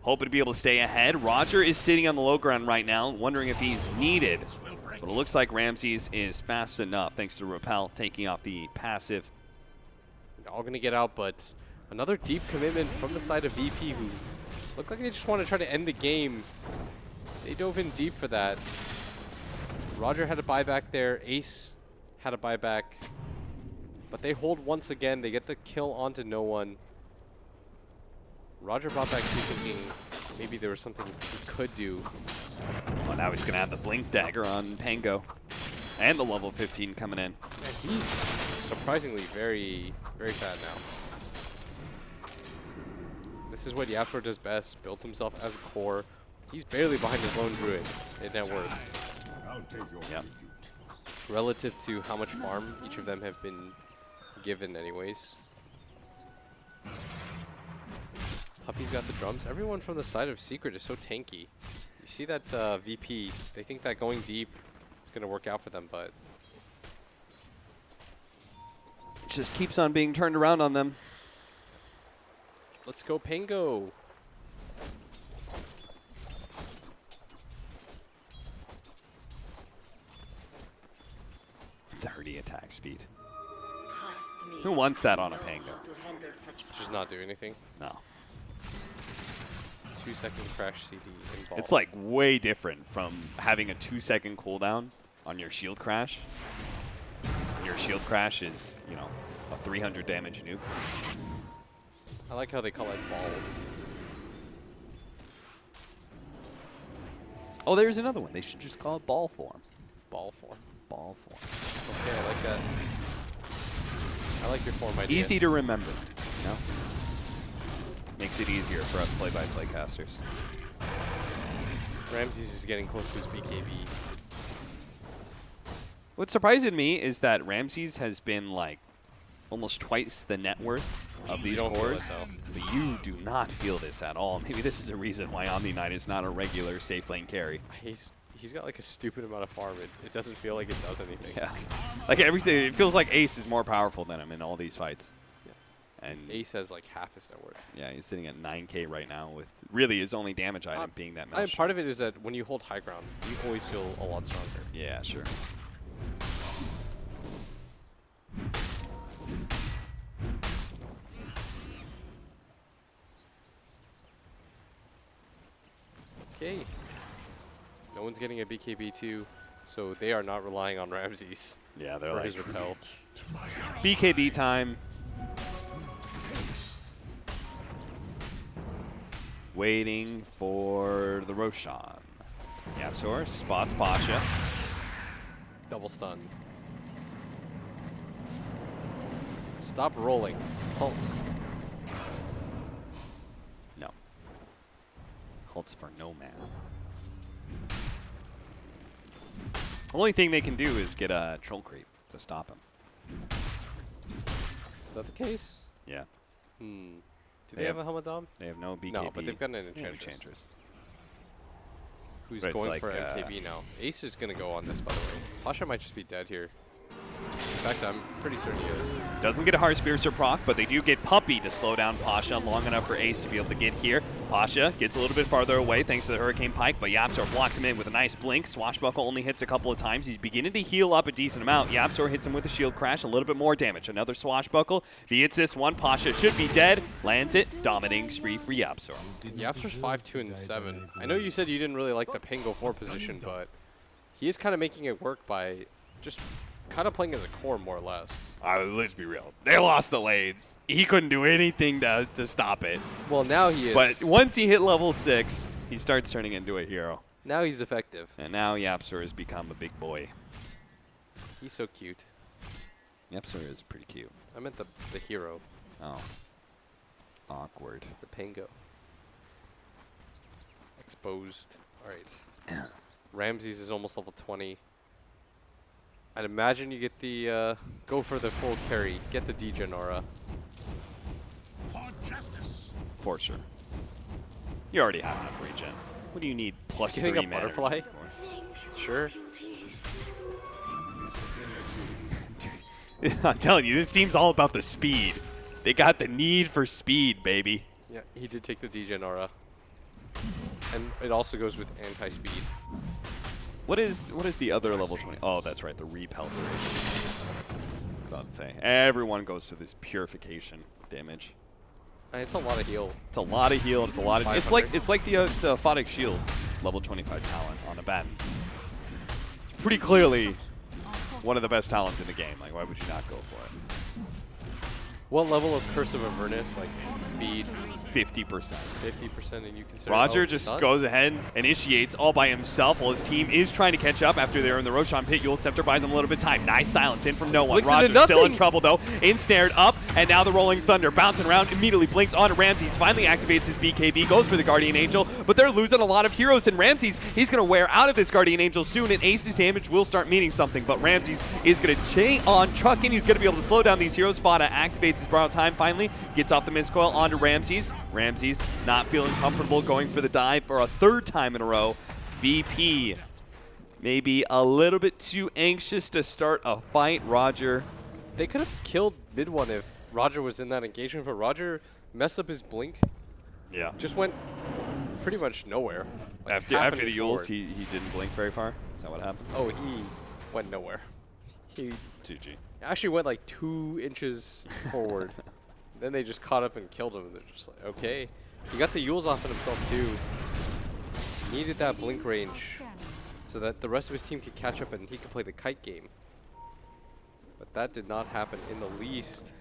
hoping to be able to stay ahead. Roger is sitting on the low ground right now, wondering if he's needed. But it looks like Ramses is fast enough, thanks to Repel taking off the passive. They're all going to get out, but another deep commitment from the side of VP, who looked like they just want to try to end the game. They dove in deep for that. Roger had a buyback there. Ace had a buyback. But they hold once again. They get the kill onto no one. Roger brought back to thinking maybe there was something he could do. Well, now he's going to have the Blink Dagger on Pango. And the level 15 coming in. And he's surprisingly very, very fat now. This is what Yapzor does best. Builds himself as a core. He's barely behind his Lone Druid in net worth. I'll take your Yep. Relative to how much farm each of them have been given anyways. Puppey's got the drums. Everyone from the side of Secret is so tanky. You see that VP, they think that going deep is going to work out for them, but It just keeps on being turned around on them. let's go Pango. Attack speed. Who wants that on a Pango? Just not do anything. No. 2-second crash CD involved. It's like way different from having a 2-second cooldown on your shield crash. Your shield crash is, you know, a 300 damage nuke. I like how they call it ball. Oh, there's another one. They should just call it ball form. Ball form. Ball form. Okay, I like that. I like your form idea. Easy to remember, you know? Makes it easier for us play-by-play casters. Ramses is getting close to his BKB. What's surprising me is that Ramses has been like almost twice the net worth of these don't feel cores. it, though. But you do not feel this at all. Maybe this is a reason why Omni Knight is not a regular safe lane carry. He's got like a stupid amount of farm. It doesn't feel like it does anything. Yeah. Like everything, it feels like Ace is more powerful than him in all these fights. Yeah. And Ace has like half his net worth. yeah, he's sitting at 9k right now with really his only damage item being that Maelstrom. Part of it is that when you hold high ground, you always feel a lot stronger. Yeah, sure. Okay. No one's getting a BKB too. So they are not relying on Ramses Yeah, they're for like his repel. BKB time. Waiting for the Roshan. Yapzor spots Pasha. Double stun. Stop rolling. Halt. No. Halts for no man. Only thing they can do is get a troll creep to stop him. Is that the case? Yeah. Hmm. Do They they have have- a Helmadam? They have no BKB. No, but they've got an Yeah, Enchantress. Who's But it's going like, for MKB now? Ace is going to go on this, by the way. Pasha might just be dead here. In fact, I'm pretty certain he is. Doesn't get a Heart Piercer proc, but they do get Puppy to slow down Pasha long enough for Ace to be able to get here. Pasha gets a little bit farther away thanks to the Hurricane Pike, but Yapzor blocks him in with a nice blink. Swashbuckle only hits a couple of times. He's beginning to heal up a decent amount. Yapzor hits him with a shield crash, a little bit more damage. Another Swashbuckle. If he hits this one, Pasha should be dead. Lands it. Dominating spree for Yapzor. Yapzor's 5-2 and 7. I know you said you didn't really like the Pango 4 position, but he is kind of making it work by just kind of playing as a core, more or less. Let's be real. They lost the lanes. He couldn't do anything to stop it. Well, now he is. But once he hit level 6, he starts turning into a hero. Now he's effective. And now Yapzor has become a big boy. He's so cute. Yapzor is pretty cute. I meant the hero, Oh. Awkward. the Pango. Exposed. All right. Ramses is almost level 20. I'd imagine you get the, go for the full carry. Get the Degen aura. For justice. For sure. You already have enough regen. What do you need plus getting 3 a mana butterfly? regen for? Sure. I'm telling you, this team's all about the speed. They got the need for speed, baby. Yeah, he did take the Degen aura. And it also goes with anti-speed. What is the other level 20? Oh, that's right, the repel duration. About to say, everyone goes to this purification damage. And it's a lot of heal. It's a lot of heal. It's a lot of. It's 500. like the Photic Shield, level 25 talent on a Batten. It's pretty clearly one of the best talents in the game. Like, why would you not go for it? What level of Curse of Avernus, like speed, 50%. 50%, and you consider Roger oh, just stun? goes ahead, initiates all by himself while his team is trying to catch up after they're in the Roshan pit. Yule Scepter buys him a little bit of time. Nice silence in from no one. Blinks into Roger still in nothing. trouble though. Ensnared up, and now the Rolling Thunder bouncing around, immediately blinks onto Ramses, finally activates his BKB, goes for the Guardian Angel, but they're losing a lot of heroes, and Ramses, he's going to wear out of this Guardian Angel soon, and Ace's damage will start meaning something, but Ramses is going to chain on trucking. He's going to be able to slow down these heroes. Fada activates his borrowed time finally, gets off the Mist Coil onto Ramses. Ramses not feeling comfortable going for the dive for a third time in a row. VP maybe a little bit too anxious to start a fight. Roger. They could have killed mid one if Roger was in that engagement, but Roger messed up his blink. Yeah. Just went pretty much nowhere. Like half After an the inch Yules, forward. he didn't blink very far. Is that what happened? Oh, he went nowhere. He GG. actually went like 2 inches forward. Then they just caught up and killed him. And they're just like, okay. He got the Yules off on himself too. Needed that blink range so that the rest of his team could catch up and he could play the kite game. But that did not happen in the least.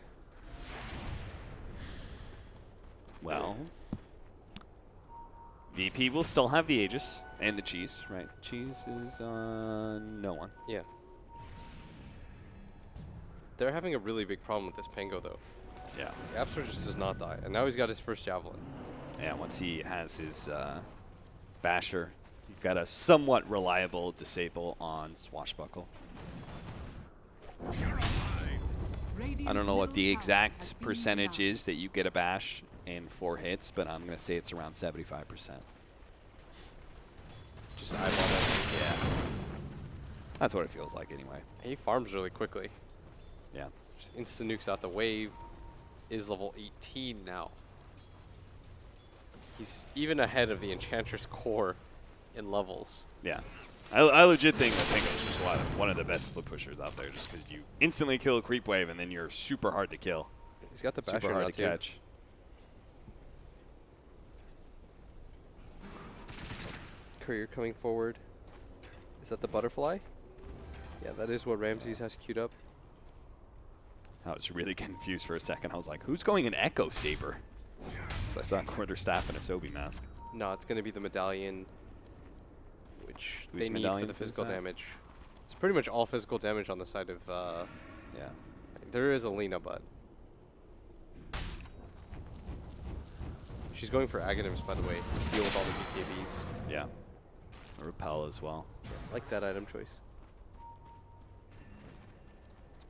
Well, VP will still have the Aegis and the Cheese, right? Cheese is no one. Yeah. They're having a really big problem with this Pango though. Yeah. Yapzor just does not die, and now he's got his first Javelin. Yeah, once he has his Basher, you've got a somewhat reliable disable on Swashbuckle. I don't know what the exact percentage is that you get a Bash in 4 hits, but I'm going to say it's around 75%. Just eyeball that. Yeah. That's what it feels like anyway. He farms really quickly. Yeah. Just instant nukes out the wave. Is level 18 now. He's even ahead of the Enchantress core in levels. Yeah. I legit think that Pango's just one of the best split pushers out there just because you instantly kill a creep wave and then you're super hard to kill. He's got the Super Basher now hard to too. catch. Courier coming forward. Is that the butterfly? Yeah, that is what Ramses has queued up. I was really confused for a second. I was like, who's going an Echo Saber? Because I saw Quarterstaff and a Sobi mask. No, it's going to be the medallion, which Whose they need for medallions the is physical that? damage. It's pretty much all physical damage on the side of... Yeah. there is Alina, but... She's going for Aghanims, by the way, to deal with all the BKBs. Yeah. A repel as well. I like that item choice.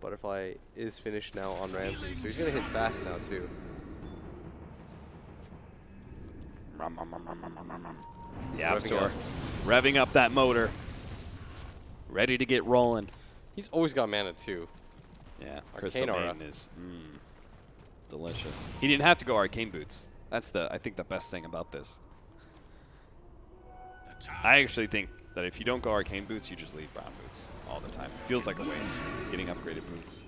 Butterfly is finished now on Ramsey, so he's going to hit fast now, too. He's Yeah, revving up. revving up that motor. Ready to get rolling. He's always got mana, too. Yeah, Arcane Crystal Aura. Maiden is delicious. He didn't have to go Arcane Boots. That's I think the best thing about this. I actually think that if you don't go Arcane Boots, you just leave Brown Boots all the time. Feels like a waste getting upgraded boots.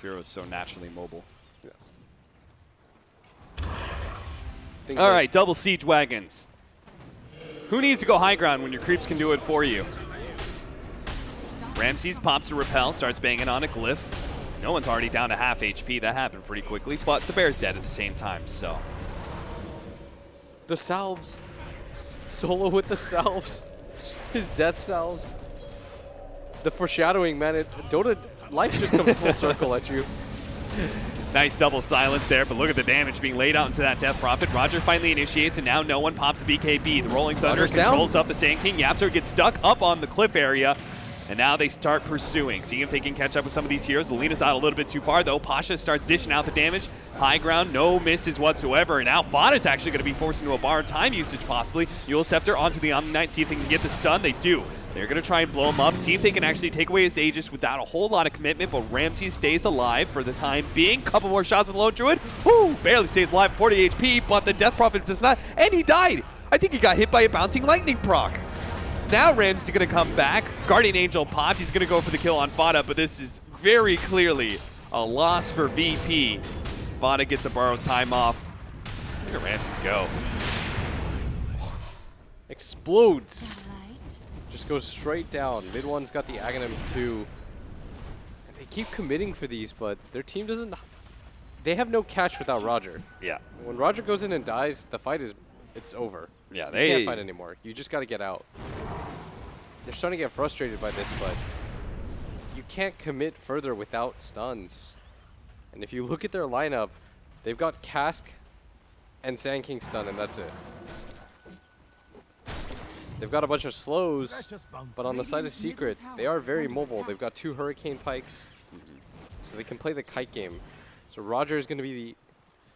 Hero is so naturally mobile. Things All like- right, double siege wagons. Who needs to go high ground when your creeps can do it for you? Ramses pops a repel, starts banging on a glyph. No one's already down to half HP. That happened pretty quickly, but the bear's dead at the same time, so. The salves. Solo with the salves. His death salves. The foreshadowing, man. Dota, life just comes full circle at you. Nice double silence there, but look at the damage being laid out into that Death Prophet. Roger finally initiates, and now no one pops a BKB. The Rolling Thunder Roger's down. controls up the Sand King. Yapster gets stuck up on the cliff area, and now they start pursuing. Seeing if they can catch up with some of these heroes. Alina's out a little bit too far, though. Pasha starts dishing out the damage. High ground, no misses whatsoever, and now Fada's actually going to be forced into a borrowed time usage, possibly. Eul Scepter onto the Omni Knight, see if they can get the stun. They do. They're going to try and blow him up, see if they can actually take away his Aegis without a whole lot of commitment, but Ramsey stays alive for the time being. Couple more shots with the Lone Druid. Woo! Barely stays alive, 40 HP, but the Death Prophet does not, and he died! I think he got hit by a bouncing lightning proc. Now Ramsey's going to come back. Guardian Angel popped. He's going to go for the kill on Fada, but this is very clearly a loss for VP. Fada gets a borrowed time off. Look at Ramses go. Explodes. Just goes straight down. Mid one's got the Aghanims too. And they keep committing for these, but their team doesn't... They have no catch without Roger. Yeah. When Roger goes in and dies, the fight is... It's over. Yeah, You can't fight anymore. You just got to get out. They're starting to get frustrated by this, but you can't commit further without stuns. And if you look at their lineup, they've got Cask and Sand King stun, and that's it. They've got a bunch of slows, but on the side of Secret, they are very mobile. They've got 2 Hurricane Pikes, so they can play the kite game. So Roger is going to be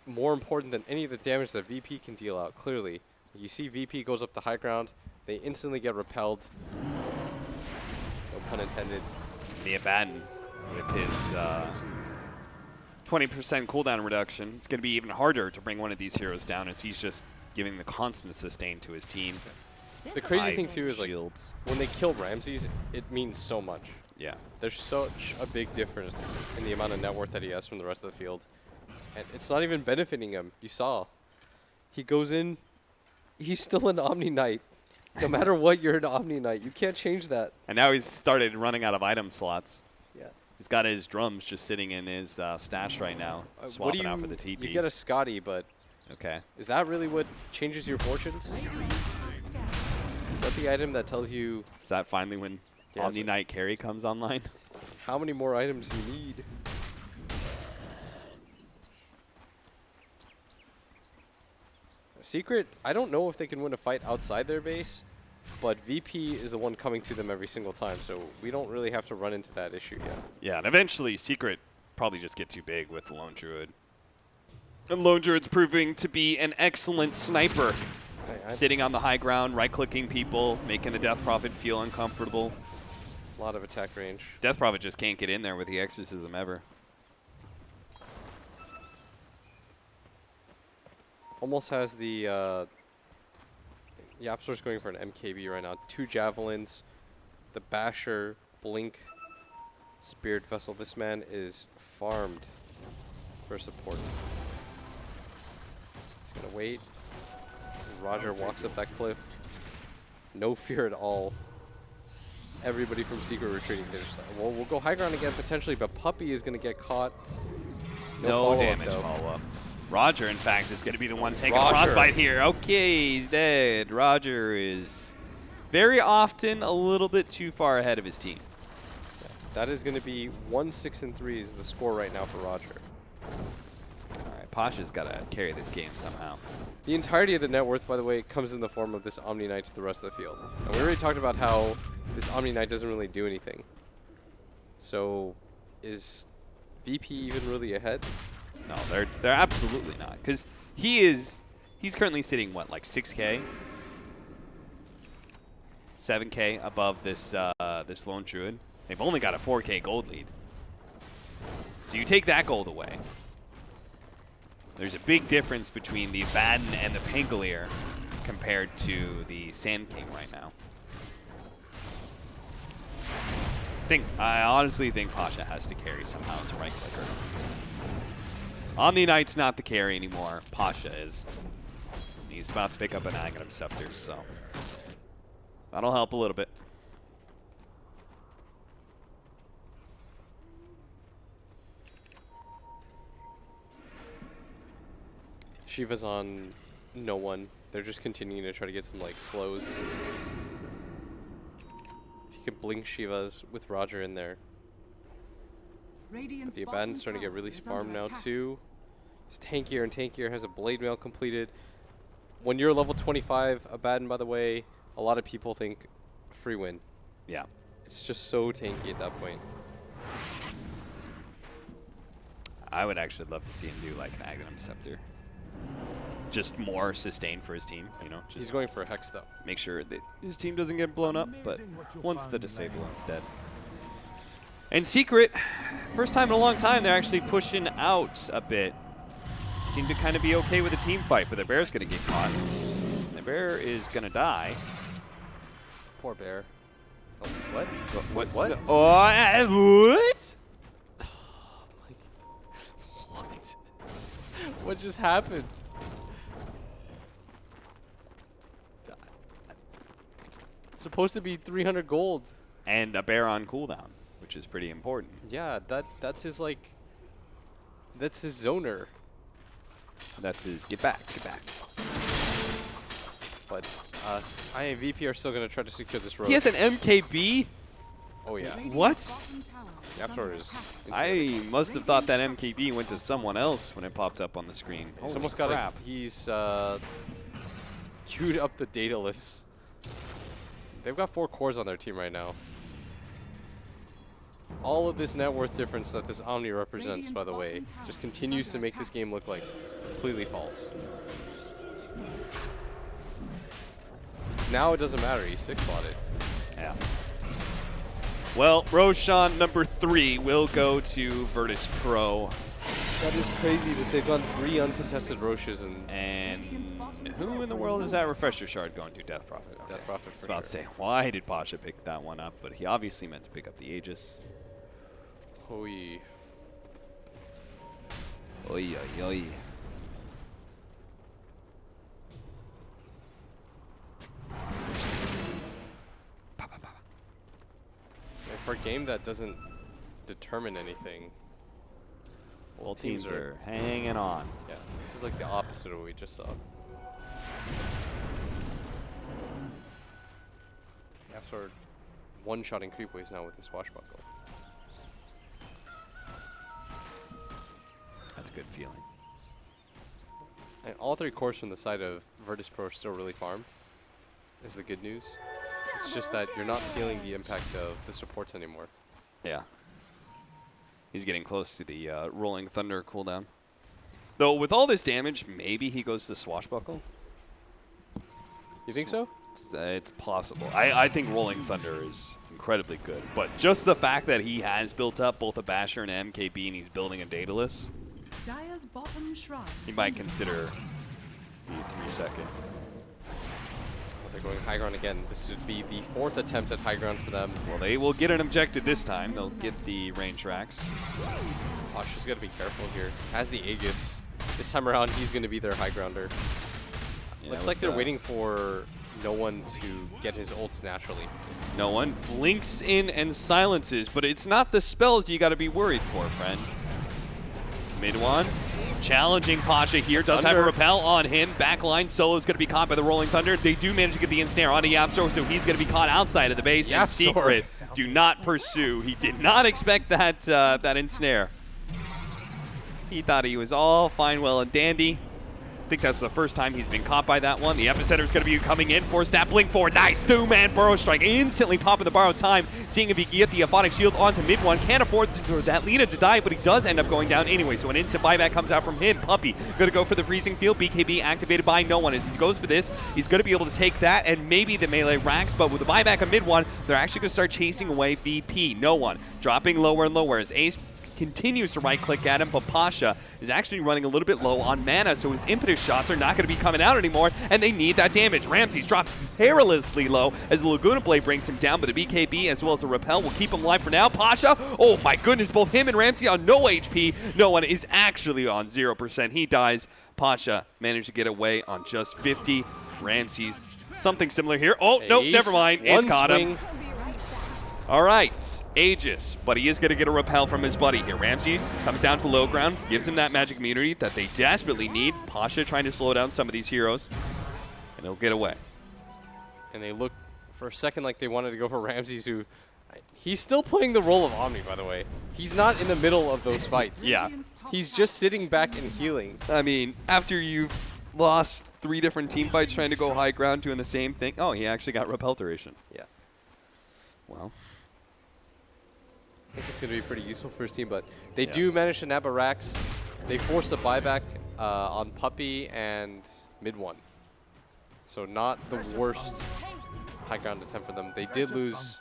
more important than any of the damage that VP can deal out, clearly. You see VP goes up the high ground, they instantly get repelled. No pun intended. The Abaddon with his 20% cooldown reduction. It's going to be even harder to bring one of these heroes down as he's just giving the constant sustain to his team. The crazy thing too is like Shields. when they kill Ramses, it means so much. Yeah. There's such a big difference in the amount of net worth that he has from the rest of the field. And it's not even benefiting him. You saw. He goes in, he's still an Omni Knight. No matter what, you're an Omni Knight. You can't change that. And now he's started running out of item slots. Yeah. He's got his drums just sitting in his stash right now, swapping out for the TP. You get a Scotty, but okay. is that really what changes your fortunes? Is that the item that tells you Is that finally when Yeah, Omni Knight carry comes online? how many more items you need? Secret, I don't know if they can win a fight outside their base, but VP is the one coming to them every single time, so we don't really have to run into that issue yet. Yeah, and eventually Secret probably just get too big with the Lone Druid. And Lone Druid's proving to be an excellent sniper. Sitting on the high ground, right-clicking people, making the Death Prophet feel uncomfortable. A lot of attack range. Death Prophet just can't get in there with the exorcism ever. Almost has the Yapster's going for an MKB right now. 2 javelins, the Basher, Blink, Spirit Vessel. This man is farmed for support. He's gonna wait. Roger walks up that cliff. No fear at all. Everybody from Secret retreating. Well, we'll go high ground again potentially, but Puppey is going to get caught. No damage follow-up. Roger, in fact, is going to be the one taking the frostbite here. Okay, he's dead. Roger is very often a little bit too far ahead of his team. Yeah, that is going to be 1-6-3 is the score right now for Roger. All right, Pasha's got to carry this game somehow. The entirety of the net worth, by the way, comes in the form of this Omni Knight to the rest of the field. And we already talked about how this Omni Knight doesn't really do anything. So is VP even really ahead? No, they're absolutely not, because he's currently sitting what, like 6K, 7K above this this lone druid. They've only got a 4K gold lead. So you take that gold away. There's a big difference between the Abaddon and the Pangolier compared to the Sand King right now. I honestly think Pasha has to carry somehow as a right clicker. Omni Knight's not the carry anymore. Pasha is. He's about to pick up an Aghanim Scepter, so that'll help a little bit. Shiva's on no one. They're just continuing to try to get some like slows. If you could blink Shivas with Roger in there. But the Abaddon's starting to get really farmed now too. It's tankier and tankier, has a blade mail completed. When you're level 25 Abaddon, by the way, a lot of people think free win. Yeah. It's just so tanky at that point. I would actually love to see him do like an Aghanim Scepter. Just more sustain for his team, you know. Just he's going for a Hex though. Make sure that his team doesn't get blown up, but wants the disable instead. And Secret, first time in a long time, they're actually pushing out a bit. Seem to kind of be okay with the team fight, but the bear's going to get caught. The bear is going to die. Poor bear. Oh, what? What? What? Oh, what? What? What just happened? It's supposed to be 300 gold. And a bear on cooldown, which is pretty important. Yeah, that's his like. That's his zoner. That's his get back. But I and VP are still gonna try to secure this road. He has an MKB? Oh yeah. What? Yaptor is insane. I must have thought that MKB went to someone else when it popped up on the screen. He's almost got it. He's queued up the data list. They've got 4 cores on their team right now. All of this net worth difference that this Omni represents, by the way, just continues to make this game look like completely false. Now it doesn't matter. He's 6-slotted. Yeah. Well, Roshan number 3 will go to Virtus.pro. That is crazy that they've gone 3 uncontested Roshes and who in the world is that refresher shard going to? Death Prophet. Okay. Death Prophet. I was about to say, why did Pasha pick that one up? But he obviously meant to pick up the Aegis. Oi. Oi, oi, oi. And for a game that doesn't determine anything, Well, teams are hanging on. Yeah, this is like the opposite of what we just saw. After one-shotting creepways now with the swashbuckle. That's a good feeling. And all 3 cores from the side of Virtus.pro are still really farmed, is the good news. It's just that you're not feeling the impact of the supports anymore. Yeah. He's getting close to the Rolling Thunder cooldown. Though with all this damage, maybe he goes to Swashbuckle. You think so? It's possible. I think Rolling Thunder is incredibly good. But just the fact that he has built up both a Basher and an MKB and he's building a Daedalus, he might consider the 3-second. Well, they're going high ground again. This would be the 4th attempt at high ground for them. Well, they will get an objective this time. They'll get the range tracks. Pasha's got to be careful here. Has the Aegis. This time around, he's going to be their high grounder. Yeah, Looks like they're waiting for no one to get his ults naturally. No one blinks in and silences, but it's not the spells you got to be worried for, friend. Mid one. Challenging Pasha here. Does have a repel on him. Backline Solo's going to be caught by the Rolling Thunder. They do manage to get the ensnare onto Yapsor, so he's going to be caught outside of the base. And Secret do not pursue. He did not expect that, that ensnare. He thought he was all fine, well, and dandy. I think that's the first time he's been caught by that one. The Epicenter's going to be coming in for snap blink forward. Nice two-man burrow strike. Instantly popping the borrowed time. Seeing if he can get the Aphotic Shield onto mid one. Can't afford that Lina to die, but he does end up going down anyway. So an instant buyback comes out from him. Puppey going to go for the freezing field. BKB activated by no one. As he goes for this, he's going to be able to take that and maybe the melee racks. But with the buyback of mid one, they're actually going to start chasing away VP. No one dropping lower and lower as Ace continues to right-click at him, but Pasha is actually running a little bit low on mana, so his impetus shots are not going to be coming out anymore, and they need that damage. Ramses drops perilously low as the Laguna Blade brings him down, but the BKB as well as a repel will keep him alive for now. Pasha, oh my goodness, both him and Ramsey on no HP. No one is actually on 0%. He dies. Pasha managed to get away on just 50. Ramses, something similar here. Oh, no, never mind. Ace caught him. All right, Aegis, but he is going to get a repel from his buddy here. Ramses comes down to low ground, gives him that magic immunity that they desperately need. Pasha trying to slow down some of these heroes, and he'll get away. And they look for a second like they wanted to go for Ramses, who he's still playing the role of Omni, by the way. He's not in the middle of those fights. Yeah. He's just sitting back and healing. I mean, after you've lost 3 different team fights trying to go high ground doing the same thing. Oh, he actually got repel duration. Yeah. Well, I think it's going to be pretty useful for his team, but they do manage to nab a Rax. They force a buyback on Puppey and mid one. So not the worst high ground attempt for them. They did lose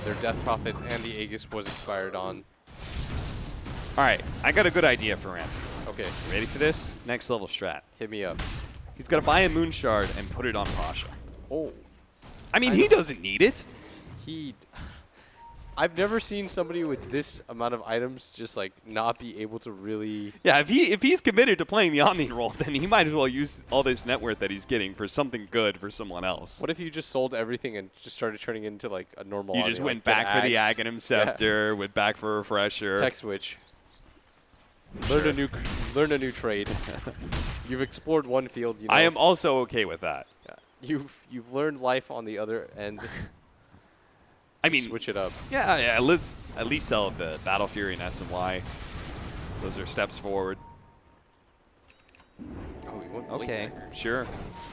their Death Prophet, and the Aegis was expired on. all right, I got a good idea for Ramses. Okay, Ready for this? Next level strat. hit me up. He's going to buy a Moon Shard and put it on Pasha. Oh, I mean, he doesn't need it. I've never seen somebody with this amount of items just like not be able to really. Yeah, if he's committed to playing the Omni role, then he might as well use all this net worth that he's getting for something good for someone else. What if you just sold everything and just started turning into like a normal? You Omni, just like went get back for the Ags? Aghanim Scepter, went back for Refresher. Tech switch. Learn a new trade. You've explored one field. You know. I am also okay with that. Yeah. You've learned life on the other end. I mean, switch it up. Yeah, at least sell the Battle Fury and SNY. Those are steps forward. Oh, he went Okay, sure.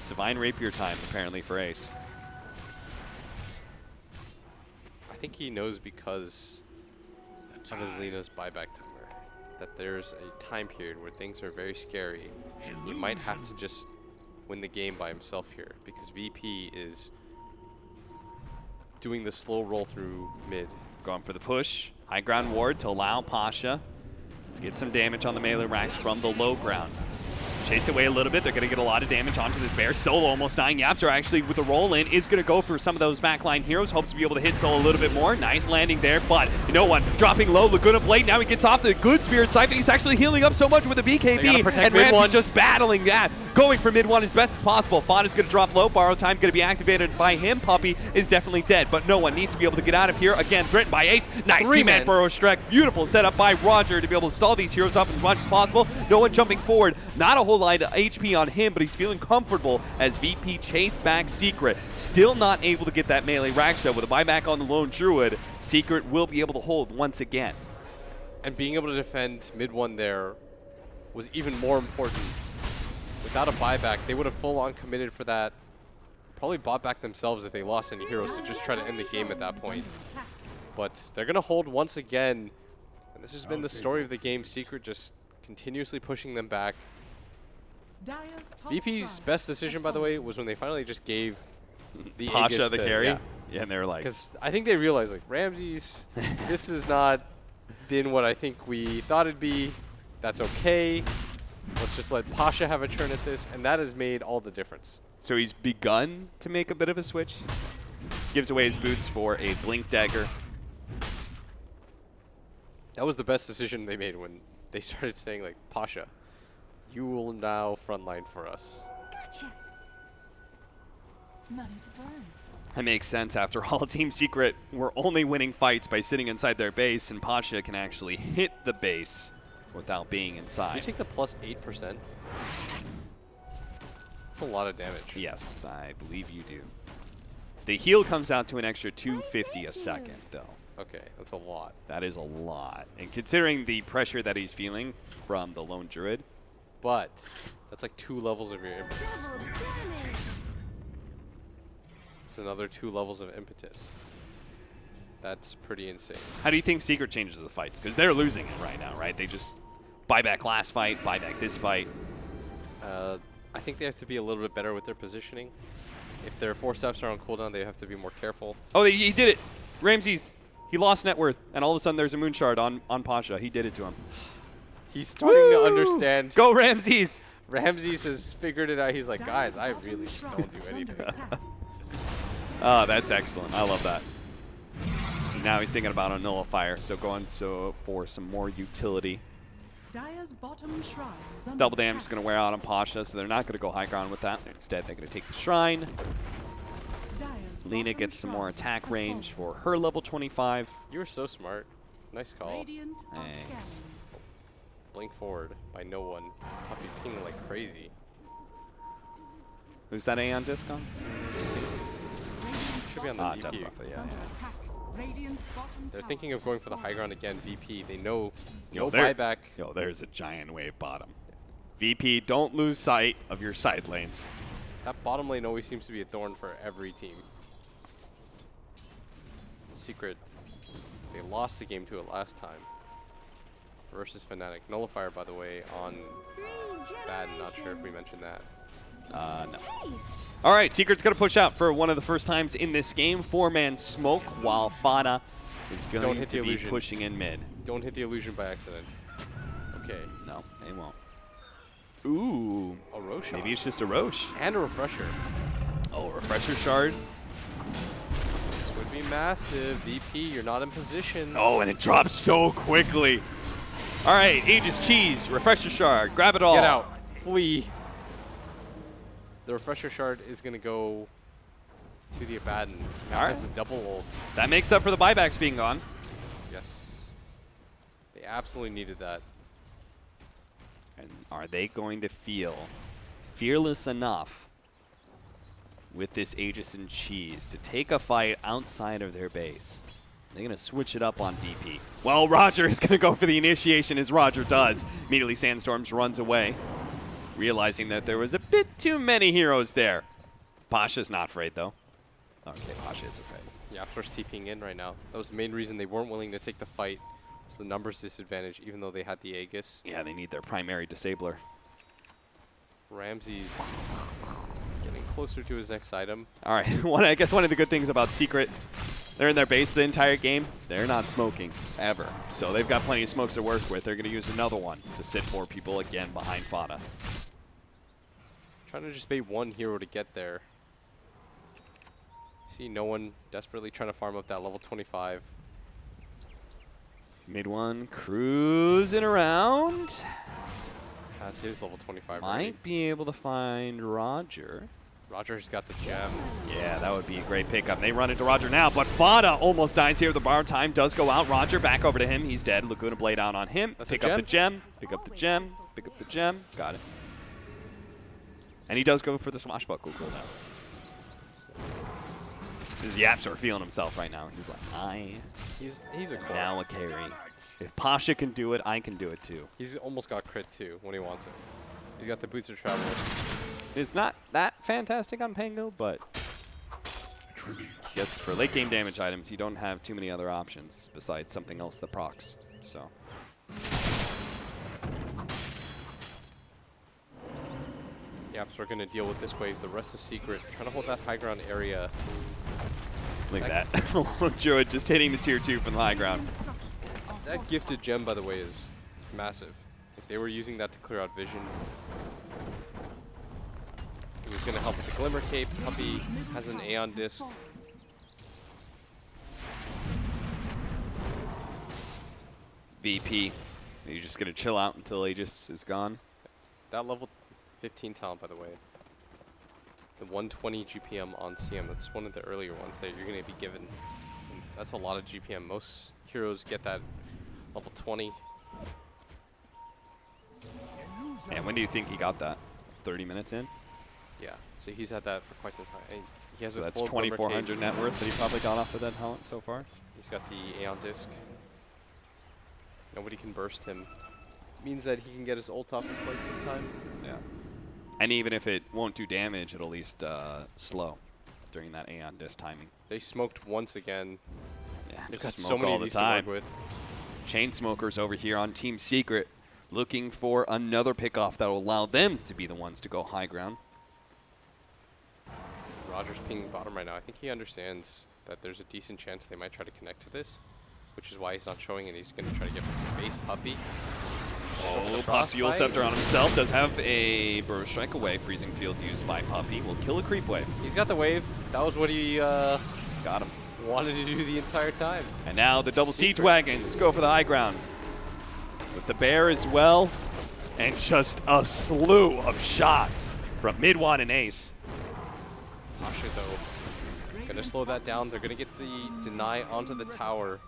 Divine Rapier time apparently for Ace. I think he knows because of his Lina's buyback timer that there's a time period where things are very scary. He might have to just win the game by himself here because VP is doing the slow roll through mid. Going for the push. High ground ward to allow Pasha to get some damage on the melee racks from the low ground. Chased away a little bit. They're going to get a lot of damage onto this bear. Solo almost dying. Yapster actually with the roll in is going to go for some of those backline heroes. Hopes to be able to hit Solo a little bit more. Nice landing there, but no one dropping low. Laguna Blade. Now he gets off the good Spirit Siphon. He's actually healing up so much with the BKB. And Ramsey just battling that. Going for mid one as best as possible. Fada's going to drop low. Borrow time going to be activated by him. Puppey is definitely dead, but no one needs to be able to get out of here. Again, threatened by Ace. Nice three-man burrow strike. Beautiful setup by Roger to be able to stall these heroes up as much as possible. No one jumping forward. Not a whole lot of HP on him, but he's feeling comfortable as VP chased back Secret. Still not able to get that melee rack shot with a buyback on the lone Druid. Secret will be able to hold once again. And being able to defend mid one there was even more important. Without a buyback, they would have full-on committed for that. Probably bought back themselves if they lost any heroes to just try to end the game at that point. But they're going to hold once again. And this has been the story of the game. Secret just continuously pushing them back. VP's best decision, by the way, was when they finally just gave the Pasha the carry. Yeah, and they were like, because I think they realized, like, Ramses, this has not been what I think we thought it'd be. That's okay. Let's just let Pasha have a turn at this, and that has made all the difference. so he's begun to make a bit of a switch. Gives away his boots for a Blink Dagger. That was the best decision they made when they started saying, like, Pasha, you will now frontline for us. Gotcha. Money to burn. That makes sense. After all, Team Secret were only winning fights by sitting inside their base, and Pasha can actually hit the base without being Do you inside. take the plus 8%? That's a lot of damage. Yes, I believe you do. The heal comes out to an extra 250 a second, though. Okay, that's a lot. That is a lot. And considering the pressure that he's feeling from the lone druid, But that's like 2 levels of your impetus. It's another 2 levels of impetus. That's pretty insane. how do you think Secret changes the fights? Because they're losing it right now, right? They just buy back last fight, buy back this fight. I think they have to be a little bit better with their positioning. If their 4 steps are on cooldown, they have to be more careful. Oh, he did it. Ramses, he lost net worth, and all of a sudden there's a moon shard on Pasha. He did it to him. He's starting to Woo! understand. Go Ramses! Ramses has figured it out. He's like, guys, I Dyer's really bottom just shrine don't do is under anything. attack. Oh, that's excellent. I love that. Now he's thinking about a nullifier, so going for some more utility. Dyer's bottom shrine is under Double damage is attack. going to wear out on Pasha, so they're not going to go high ground with that. Instead, they're going to take the shrine. Dyer's Lena bottom gets some more shrine attack has range fallen. for her level 25. You were so smart. Nice call. Radiant are Thanks. scanning. Blink forward by no one. Puppy pinging like crazy. Who's that Aeon disc on? Radiant's Should be on the bottom Ah, DP. definitely, is yeah. under attack. Radiant's bottom They're tower thinking of going has for the high fallen. ground again. VP. They know Yo, no there- buyback. Yo, there's a giant wave bottom. VP, don't lose sight of your side lanes. That bottom lane always seems to be a thorn for every team. Secret. They lost the game to it last time. Versus Fnatic. Nullifier, by the way, on bad. Not sure if we mentioned that. No. All right, Secret's going to push out for one of the first times in this game. 4-man smoke, while Fada is Don't going hit to the be illusion. pushing in mid. Don't hit the illusion by accident. Okay. No, they won't. Ooh, A Roshan. maybe it's just a Roche. And a refresher. Oh, refresher shard. This would be massive. VP, you're not in position. Oh, and it drops so quickly. All right, Aegis, cheese, refresher shard, grab it all. Get out. Flee. The refresher shard is going to go to the Abaddon. Now All has right. the double ult. That makes up for the buybacks being gone. Yes. They absolutely needed that. And are they going to feel fearless enough with this Aegis and cheese to take a fight outside of their base? They're going to switch it up on VP. Well, Roger is going to go for the initiation, as Roger does. Immediately, Sandstorms runs away, realizing that there was a bit too many heroes there. Pasha's not afraid, though. Okay, Pasha is afraid. Yapsor's TPing in right now. That was the main reason they weren't willing to take the fight. It's the numbers disadvantage, even though they had the Aegis. Yeah, they need their primary disabler. Ramses getting closer to his next item. All right, I guess one of the good things about Secret, they're in their base the entire game. They're not smoking, ever. So they've got plenty of smokes to work with. They're going to use another one to sit 4 people again behind Fada. Trying to just bait one hero to get there. See no one desperately trying to farm up that level 25. Mid one, cruising around. That's his level 25 Might already. be able to find Roger. Roger's got the gem. Yeah, that would be a great pickup. They run into Roger now, but Fada almost dies here. The bar time does go out. Roger back over to him. He's dead. Laguna Blade out on him. That's a Pick up the gem. Pick up the gem. Pick up the gem. Got it. And he does go for the swashbuckle cooldown. This Yapsor feeling himself right now. He's like, I He's a core. now a carry. If Pasha can do it, I can do it too. He's almost got crit too when he wants it. He's got the boots of travel. It's not that fantastic on Pango, but yes, for late game damage items, you don't have too many other options besides something else that procs. So. Yep, so we're going to deal with this wave. The rest of Secret trying to hold that high ground area. Look at that. Druid just hitting the tier 2 from the high ground. That gifted gem, by the way, is massive. If they were using that to clear out vision, it was going to help with the Glimmer Cape. Puppy has an Aeon Disc. VP. You're just going to chill out until Aegis is gone. That level 15 talent, by the way. The 120 GPM on CM. That's one of the earlier ones that you're going to be given. And that's a lot of GPM. Most heroes get that level 20. And when do you think he got that? 30 minutes in? Yeah. So he's had that for quite some time. And he has So a that's full 2,400 net worth that he probably got off of that talent so far. He's got the Aeon Disc. Nobody can burst him. Means that he can get his ult off for quite some time. Yeah. And even if it won't do damage, it'll at least slow during that Aeon Disc timing. They smoked once again. Yeah, They've just got so smoke many all of the these time. to work with. Chain Smokers over here on Team Secret, looking for another pickoff that will allow them to be the ones to go high ground. Roger's pinging bottom right now. I think he understands that there's a decent chance they might try to connect to this, which is why he's not showing it. He's going to try to get base puppy. Oh, pops Yule Scepter on himself. Does have a Burrow Strike away. Freezing Field used by Puppy. Will kill a creep wave. He's got the wave. That was what he Got him. wanted to do the entire time. And now the double Siege Wagons go for the high ground. With the bear as well. And just a slew of shots from Midwan and Ace. Pasha, though, going to slow that down. They're going to get the deny onto the tower.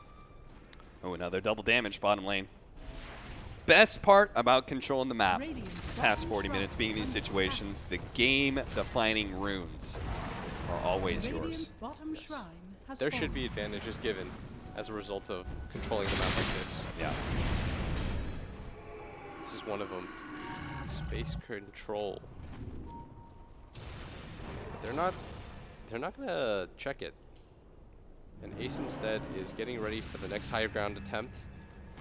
Oh, another double damage bottom lane. Best part about controlling the map past 40 minutes being in these situations, the game-defining runes are always yours. There should be advantages given as a result of controlling the map like this. Yeah. This is one of them. Space control. But they're not going to check it. And Ace instead is getting ready for the next higher ground attempt.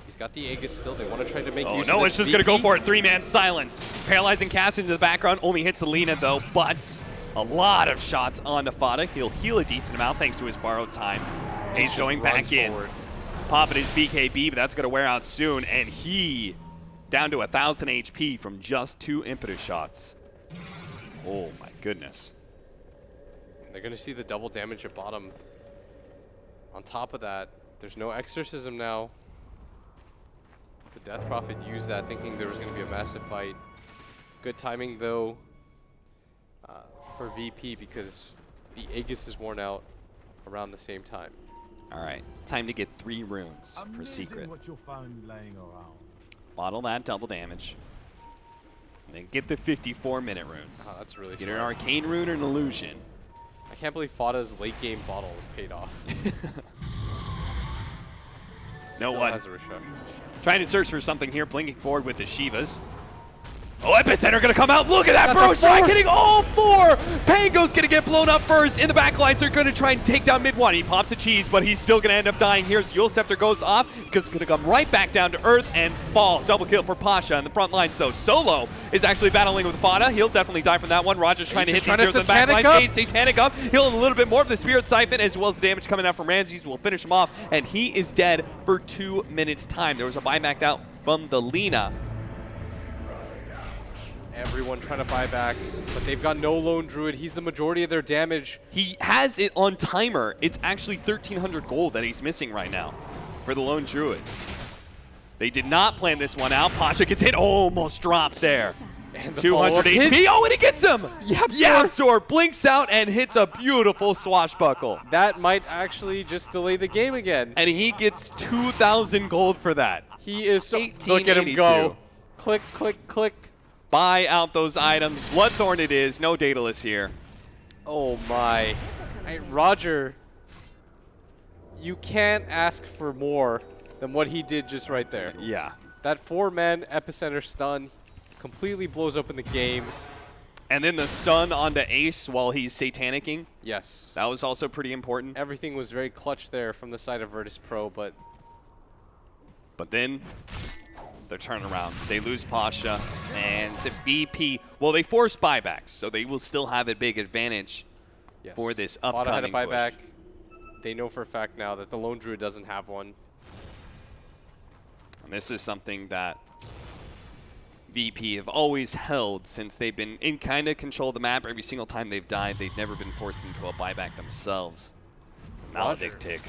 He's got the Aegis still. They want to try to make use of no, this it's just going to go for it. Three-man silence. Paralyzing cast into the background. Only hits Alina, though, but a lot of shots onto Fada. He'll heal a decent amount thanks to his borrowed time. He's going back in. Popping his BKB, but that's going to wear out soon. And he down to 1,000 HP from just 2 impetus shots. Oh, my goodness. They're going to see the double damage at bottom. On top of that, there's no exorcism now. The Death Prophet used that thinking there was going to be a massive fight. Good timing, though, for VP because the Aegis is worn out around the same time. All right, time to get 3 runes for Secret. What you'll find laying around. Bottle that double damage. And then get the 54-minute runes. Oh, that's really Get smart. an Arcane Rune or an Illusion. I can't believe Fada's late game bottle has paid off. No Still one. has a refresh. Trying to search for something here, blinking forward with the Shivas. Oh, Epicenter gonna come out. Look at that, That's Burrow a Strike fourth. hitting all 4. Pango's gonna get blown up first. In the back lines, they're gonna try and take down mid one. He pops a cheese, but he's still gonna end up dying. Here's Yule Scepter goes off because it's gonna come right back down to earth and fall. Double kill for Pasha in the front lines, though. Solo is actually battling with Fada. He'll definitely die from that one. Roger's trying to hit these heroes in the back lines. Ace Satanic up. He'll a little bit more of the Spirit Siphon as well as the damage coming out from Ramses will finish him off, and he is dead for 2 minutes time. There was a buyback out from the Lina. Everyone trying to buy back, but they've got no Lone Druid. He's the majority of their damage. He has it on timer. It's actually 1,300 gold that he's missing right now for the Lone Druid. They did not plan this one out. Pasha gets hit, almost dropped there. And the 200 follow-up HP. hit. Oh, and he gets him! Yapzor. Yapzor blinks out and hits a beautiful swashbuckle. That might actually just delay the game again. And he gets 2,000 gold for that. He is so... Look at him go. 1882. Click, click, click. Buy out those items. Bloodthorn it is. No Daedalus here. Oh my. Roger, you can't ask for more than what he did just right there. Yeah. That 4-man Epicenter stun completely blows open the game. And then the stun onto Ace while he's satanicking. Yes. That was also pretty important. Everything was very clutch there from the side of Virtus.pro, but then their turnaround. They lose Pasha and BP. Well, they force buybacks, so they will still have a big advantage yes. for this Fada upcoming had a push. buyback. They know for a fact now that the Lone Druid doesn't have one. And this is something that VP have always held since they've been in kind of control of the map. Every single time they've died, they've never been forced into a buyback themselves. Maledict tick.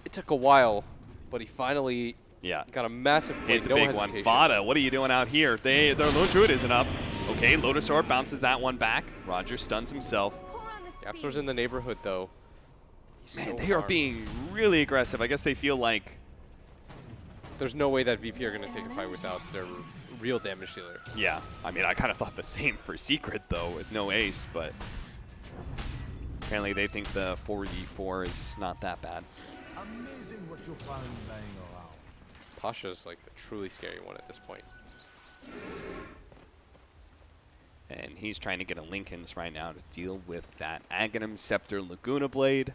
It took a while, but he finally Yeah. got a massive play. Hit the no big hesitation. one. Fada, what are you doing out here? Their Lone Druid isn't up. Oh, Okay, Lotus Orb bounces that one back. Roger stuns himself. Yapzor's in the neighborhood, though. Man, they are being really aggressive. I guess they feel like... There's no way that VP are going to take a fight without their real damage dealer. Yeah, I mean, I kind of thought the same for Secret, though, with no ace, but apparently they think the 4v4 is not that bad. Amazing what you'll find laying around. Pasha's like the truly scary one at this point. And he's trying to get a Linken's right now to deal with that Aghanim Scepter Laguna Blade.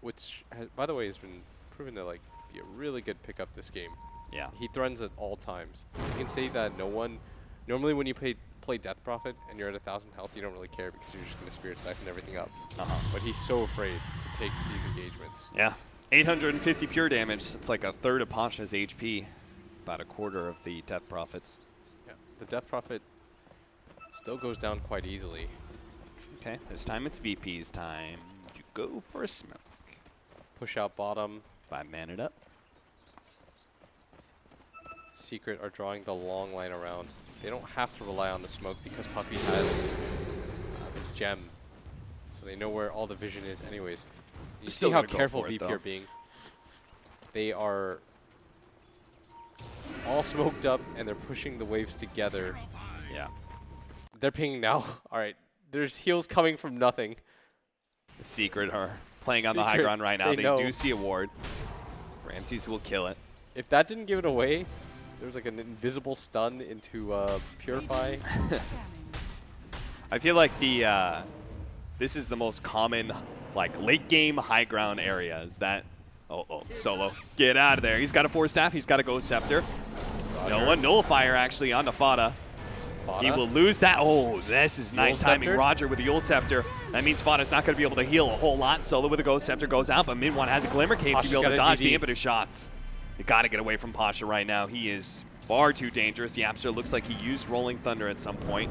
Which, by the way, has been proven to like be a really good pickup this game. Yeah. He threatens at all times. You can say that no one... Normally when you play Death Prophet and you're at 1,000 health, you don't really care because you're just going to Spirit Siphon everything up. But he's so afraid to take these engagements. Yeah. 850 pure damage. That's like a third of Pasha's HP. About a quarter of the Death Prophets. Yeah. The Death Prophet still goes down quite easily. Okay, this time it's VP's time. You go for a smoke. Push out bottom. 5 man it up. Secret are drawing the long line around. They don't have to rely on the smoke because Puppey has this gem. So they know where all the vision is anyways. You Still see how gonna go careful for it, VP though. are being. They are all smoked up and they're pushing the waves together. Yeah. They're pinging now. All right. There's heals coming from nothing. Secret are playing on the high Secret, ground right now. they They know. do see a ward. Ramses will kill it. If that didn't give it away, there was like an invisible stun into Purify. I feel like the this is the most common like late game high ground area. Is that Solo, get out of there. He's got a 4-staff. He's got a Ghost Scepter. No one nullifier actually on the Fada. He will lose that. Oh, this is nice timing. Scepter? Roger with the Yule Scepter. That means Fada's not going to be able to heal a whole lot. Solo with the Ghost Scepter goes out, but Min1 has a Glimmer Cave to Pasha's be able got to a dodge DD. the impetus shots. You got to get away from Pasha right now. He is far too dangerous. Yapster looks like he used Rolling Thunder at some point.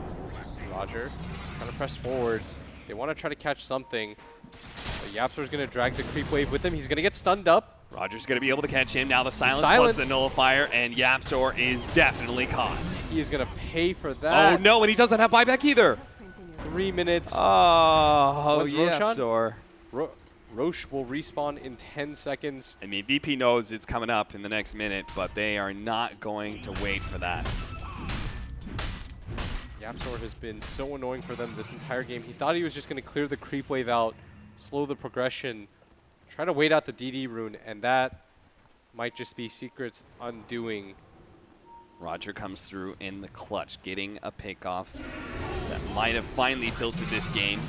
Roger trying to press forward. They want to try to catch something. But Yapster's going to drag the creep wave with him. He's going to get stunned up. Roger's going to be able to catch him. Now the silence Silenced. plus the nullifier, and Yapsor is definitely caught. He is going to pay for that. Oh no, and he doesn't have buyback either. 3 minutes. Oh, What's Roshan? Yapsor. Roche will respawn in 10 seconds. I mean, VP knows it's coming up in the next minute, but they are not going to wait for that. Yapsor has been so annoying for them this entire game. He thought he was just going to clear the creep wave out, slow the progression, try to wait out the DD rune, and that might just be Secret's undoing. Roger comes through in the clutch, getting a pick off that might have finally tilted this game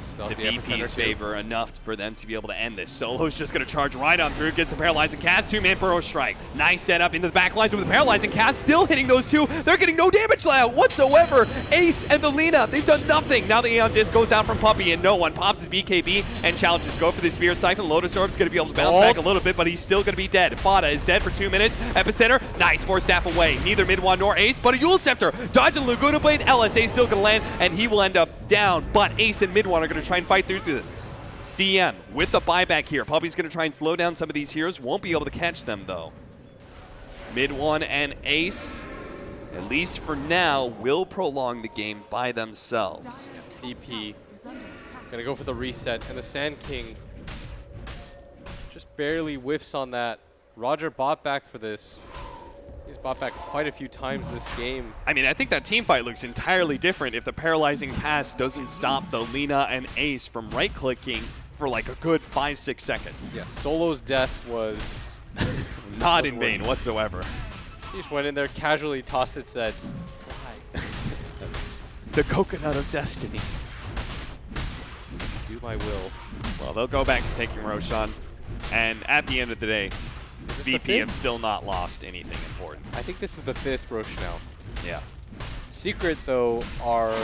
Still to has the epicenter VP's too. favor enough for them to be able to end this. Solo's just going to charge right on through, gets the paralyzing cast, 2-man burrow strike. Nice setup into the back lines with the paralyzing cast, still hitting those two. They're getting no damage whatsoever. Ace and the Lina, they've done nothing. Now the Aeon Disc goes out from Puppey and no one pops his BKB and challenges go for the Spirit Siphon. Lotus Orb's going to be able to bounce back a little bit, but he's still going to be dead. Fada is dead for 2 minutes. Epicenter, nice 4-staff away. Neither Mid-1 nor Ace, but a Yule Scepter. Dodging Laguna Blade, LSA still going to land, and he will end up down, but Ace and Mid-1 are going to try and fight through this. CM with the buyback here. Puppey's going to try and slow down some of these heroes. Won't be able to catch them, though. Mid-1 and Ace, at least for now, will prolong the game by themselves. DP gonna go for the reset, and the Sand King just barely whiffs on that. Roger bought back for this. He's bought back quite a few times this game. I mean, I think that team fight looks entirely different if the paralyzing pass doesn't stop the Lina and Ace from right-clicking for like a good 5-6 seconds. Yeah, Solo's death was Not in vain whatsoever. He just went in there, casually tossed it, said, "Fly, The coconut of destiny. do my will." Well, they'll go back to taking Roshan, and at the end of the day, Is this the VP have fifth? still not lost anything important. I think this is the 5th Roche now. Yeah. Secret, though, are,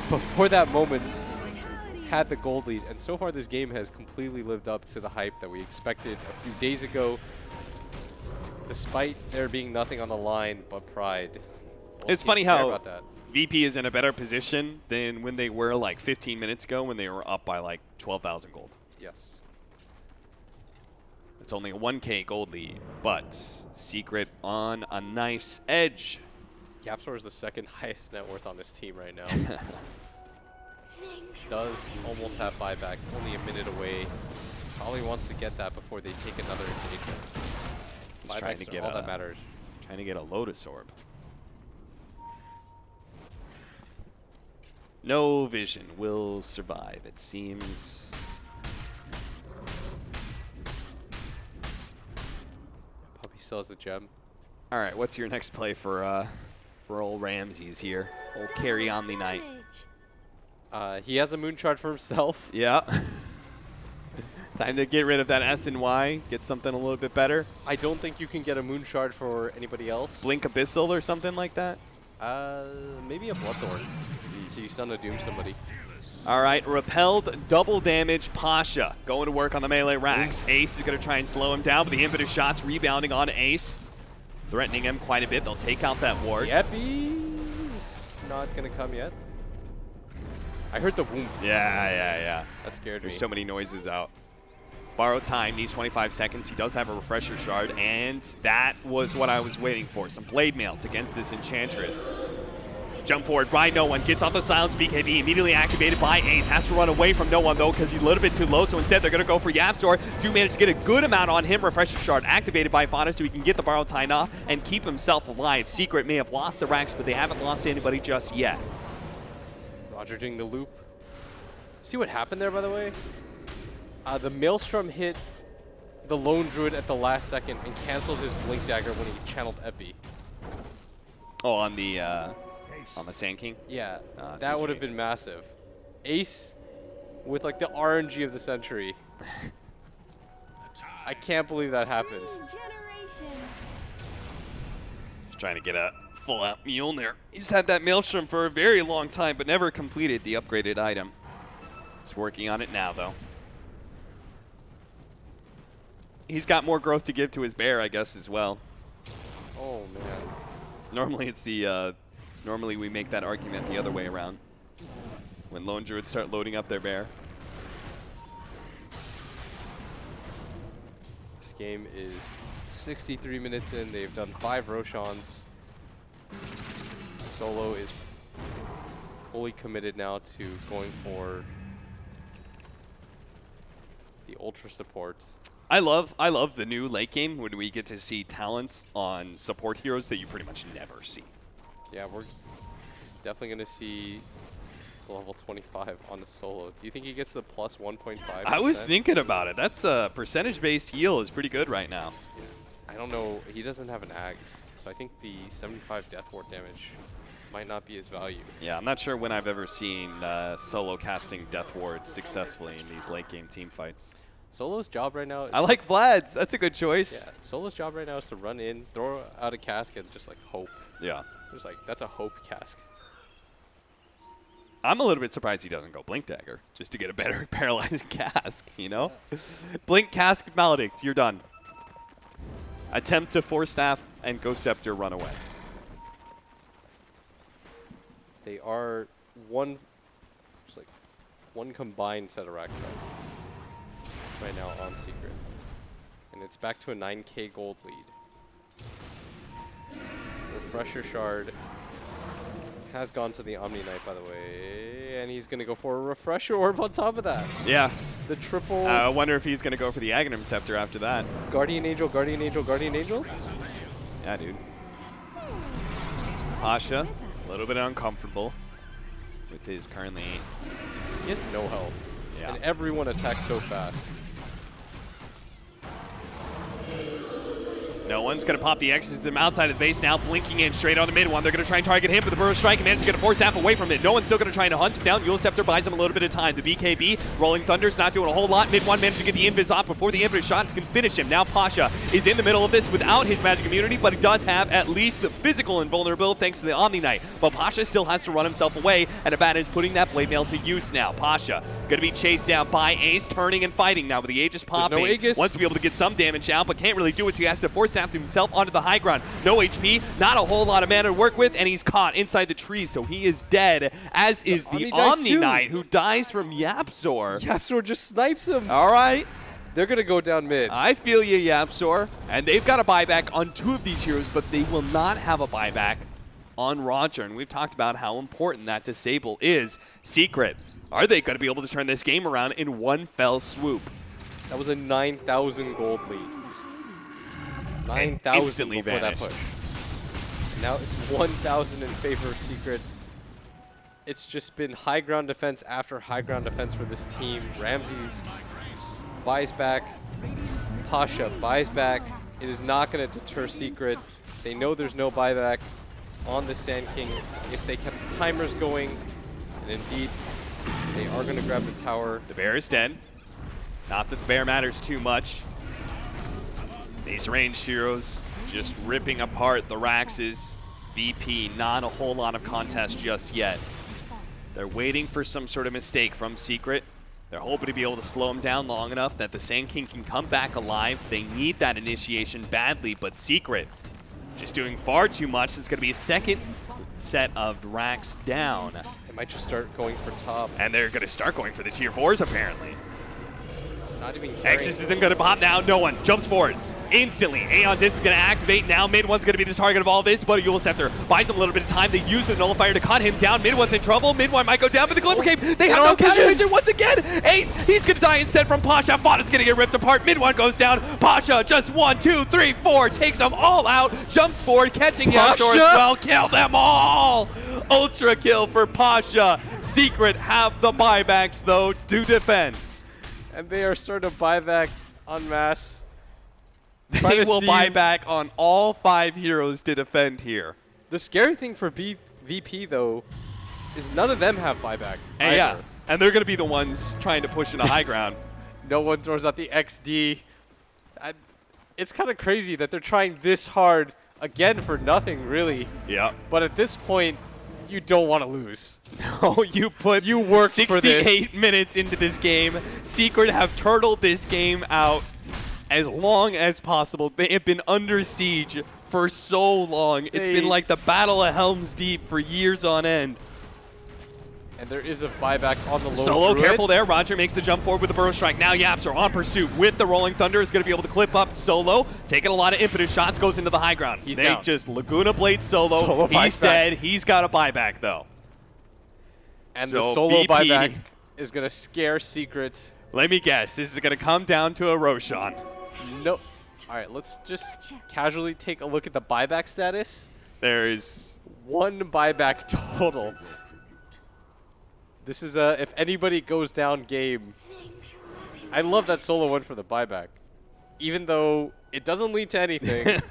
before that moment, had the gold lead, and so far this game has completely lived up to the hype that we expected a few days ago, despite there being nothing on the line but pride. Both It's teams funny care how about that. VP is in a better position than when they were like 15 minutes ago when they were up by like 12,000 gold. Yes. It's only a 1K gold lead, but Secret on a knife's edge. Yapsor is the second highest net worth on his team right now. Does almost have buyback, only a minute away. Probably wants to get that before they take another engagement. He's trying to get all that matters. Trying to get a Lotus Orb. No vision will survive, it seems. Puppy still has the gem. All right, what's your next play for old Ramses here? Old carry on the night. He has a moon shard for himself. Yeah. Time to get rid of that S and Y, get something a little bit better. I don't think you can get a moon shard for anybody else. Blink Abyssal or something like that? Maybe a Bloodthorn. So you stun to doom somebody. All right, repelled, double damage, Pasha going to work on the melee racks. Ace is going to try and slow him down, but the impetus shot's rebounding on Ace, threatening him quite a bit. They'll take out that ward. Epi's not going to come yet. I heard the boom. Yeah. That scared me. There's so many noises out. Borrow time, needs 25 seconds. He does have a refresher shard, and that was what I was waiting for. Some blade mails against this Enchantress. Jump forward, Brian No One gets off the silence. BKB immediately activated by Ace. Has to run away from No One though because he's a little bit too low. So instead they're going to go for Yapsor. Do manage to get a good amount on him. Refresher shard activated by Fauna so he can get the borrow time off and keep himself alive. Secret may have lost the racks, but they haven't lost anybody just yet. Roger doing the loop. See what happened there, by the way? The Maelstrom hit the Lone Druid at the last second and canceled his Blink Dagger when he channeled Epi. Oh, on the Sand King? Yeah, that would have been massive. Ace with like the RNG of the century. I can't believe that happened. Just trying to get a full-out Mjolnir. He's had that Maelstrom for a very long time, but never completed the upgraded item. He's working on it now, though. He's got more growth to give to his bear, I guess, as well. Oh, man. Normally it's the normally we make that argument the other way around. When Lone Druids start loading up their bear. This game is 63 minutes in. They've done 5 Roshans. Solo is fully committed now to going for the ultra support. I love the new late game when we get to see talents on support heroes that you pretty much never see. Yeah, we're definitely going to see level 25 on the solo. Do you think he gets the plus 1.5%? I was thinking about it. That's a percentage-based heal is pretty good right now. I don't know. He doesn't have an Axe, so I think the 75 Death Ward damage might not be his value. Yeah, I'm not sure when I've ever seen solo casting Death Ward successfully in these late game team fights. Solo's job right now is... I like Vlad's. That's a good choice. Yeah, Solo's job right now is to run in, throw out a cask, and just like hope. Yeah. Just like, that's a hope cask. I'm a little bit surprised he doesn't go Blink Dagger just to get a better paralyzed cask, you know? Blink, cask, Maledict, you're done. Attempt to Force Staff and Ghost Scepter run away. They are just like one combined set of racks up right now on Secret. And it's back to a 9k gold lead. Refresher Shard has gone to the Omni Knight, by the way, and he's going to go for a Refresher Orb on top of that. Yeah. The triple... I wonder if he's going to go for the Aghanim Scepter after that. Guardian Angel, Guardian Angel, Guardian Angel? Yeah, dude. Pasha, a little bit uncomfortable with his currently... He has no health. Yeah. And everyone attacks so fast. No one's going to pop the exorcism outside of the base now, blinking in straight on the mid one. They're going to try and target him, but the Burrow Strike and manages to get a Force Staff away from it. No one's still going to try and hunt him down. Yule Scepter buys him a little bit of time. The BKB, Rolling Thunder's not doing a whole lot. Mid one managed to get the Invis off before the Invis shots can finish him. Now Pasha is in the middle of this without his magic immunity, but he does have at least the physical invulnerability thanks to the Omni Knight. But Pasha still has to run himself away, and Abaddon is putting that Blade Mail to use now. Pasha going to be chased down by Ace, turning and fighting now with the Aegis popping. No Aegis. Wants to be able to get some damage out, but can't really do it, so he has to Force Staff himself onto the high ground. No HP, not a whole lot of mana to work with, and he's caught inside the trees, so he is dead, as is the Omni Knight, who dies from Yapsor. Yapsor just snipes him. All right. They're going to go down mid. I feel you, Yapsor. And they've got a buyback on 2 of these heroes, but they will not have a buyback on Roger, and we've talked about how important that disable is. Secret, are they going to be able to turn this game around in one fell swoop? That was a 9,000 gold lead. 9,000 instantly before vanished. that push. Now it's 1,000 in favor of Secret. It's just been high ground defense after high ground defense for this team. Ramses buys back. Pasha buys back. It is not going to deter Secret. They know there's no buyback on the Sand King. If they kept the timers going, and indeed, they are going to grab the tower. The bear is dead. Not that the bear matters too much. These ranged heroes just ripping apart the Raxes. VP, not a whole lot of contest just yet. They're waiting for some sort of mistake from Secret. They're hoping to be able to slow him down long enough that the Sand King can come back alive. They need that initiation badly, but Secret just doing far too much. It's going to be a second set of Rax down. They might just start going for top. And they're going to start going for the tier 4s apparently. Not even carrying. Exorcism going to pop now. No one jumps forward. Instantly, Aeon Disc is going to activate now. Mid one's going to be the target of all this, but Eul Scepter buys him a little bit of time. They use the nullifier to cut him down. Mid one's in trouble. Mid one might go down, but the Glimmer Cape, they have no counter once again. Ace, he's going to die instead from Pasha. Fada's going to get ripped apart. Mid one goes down. Pasha, just 1, 2, 3, 4, takes them all out. Jumps forward, catching Yaptor as well. Kill them all. Ultra kill for Pasha. Secret have the buybacks, though, to defend. And they are starting to buy back en masse. They will buy back on all 5 heroes to defend here. The scary thing for VP, though, is none of them have buyback. And yeah, and they're going to be the ones trying to push into high ground. No one throws out the XD. It's kind of crazy that they're trying this hard, again, for nothing, really. Yeah. But at this point, you don't want to lose. No, you worked 68 minutes into this game. Secret have turtled this game out as long as possible. They have been under siege for so long. It's been like the Battle of Helm's Deep for years on end. And there is a buyback on the low Solo, Druid. careful there. Roger makes the jump forward with the Burrow Strike. Now Yaps are on pursuit with the Rolling Thunder. Is going to be able to clip up Solo. Taking a lot of impetus shots, goes into the high ground. He's they down. just Laguna Blade Solo. He's dead. He's got a buyback, though. And so the Solo VP, buyback is going to scare Secret. Let me guess. This is going to come down to a Roshan. No. All right, let's just casually take a look at the buyback status. There's 1 buyback total. This is a if anybody goes down game. I love that Solo went for the buyback. Even though it doesn't lead to anything,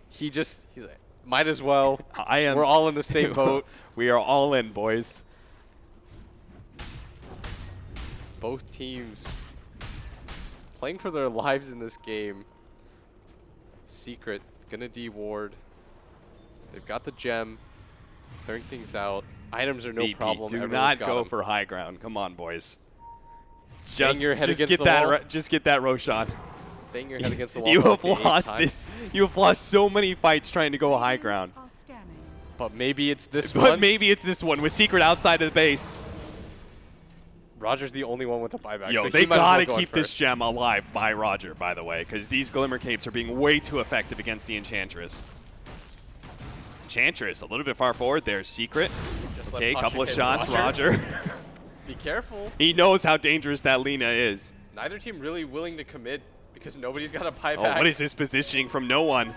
he's like, might as well. We're all in the same boat. We are all in, boys. Both teams playing for their lives in this game. Secret gonna de-ward. They've got the gem, clearing things out. Items are no VP, problem. do Everyone's not got go them. for high ground. Come on, boys. Bang your head against get the that wall. just get that Roshan. Bang your head against the wall. You for have like the 8th lost time. this. You have lost so many fights trying to go high ground. Are scanning. But maybe it's this But one. maybe it's this one with Secret outside of the base. Roger's the only one with a buyback. Yo, so they he might as well gotta go in keep this first. gem alive by Roger, by the way, because these Glimmer Capes are being way too effective against the Enchantress. Enchantress, a little bit far forward. There's Secret. Just let Okay, Pasha couple of hit shots, Roger. Be careful. He knows how dangerous that Lina is. Neither team really willing to commit because nobody's got a Oh, buyback. what is this positioning from no one?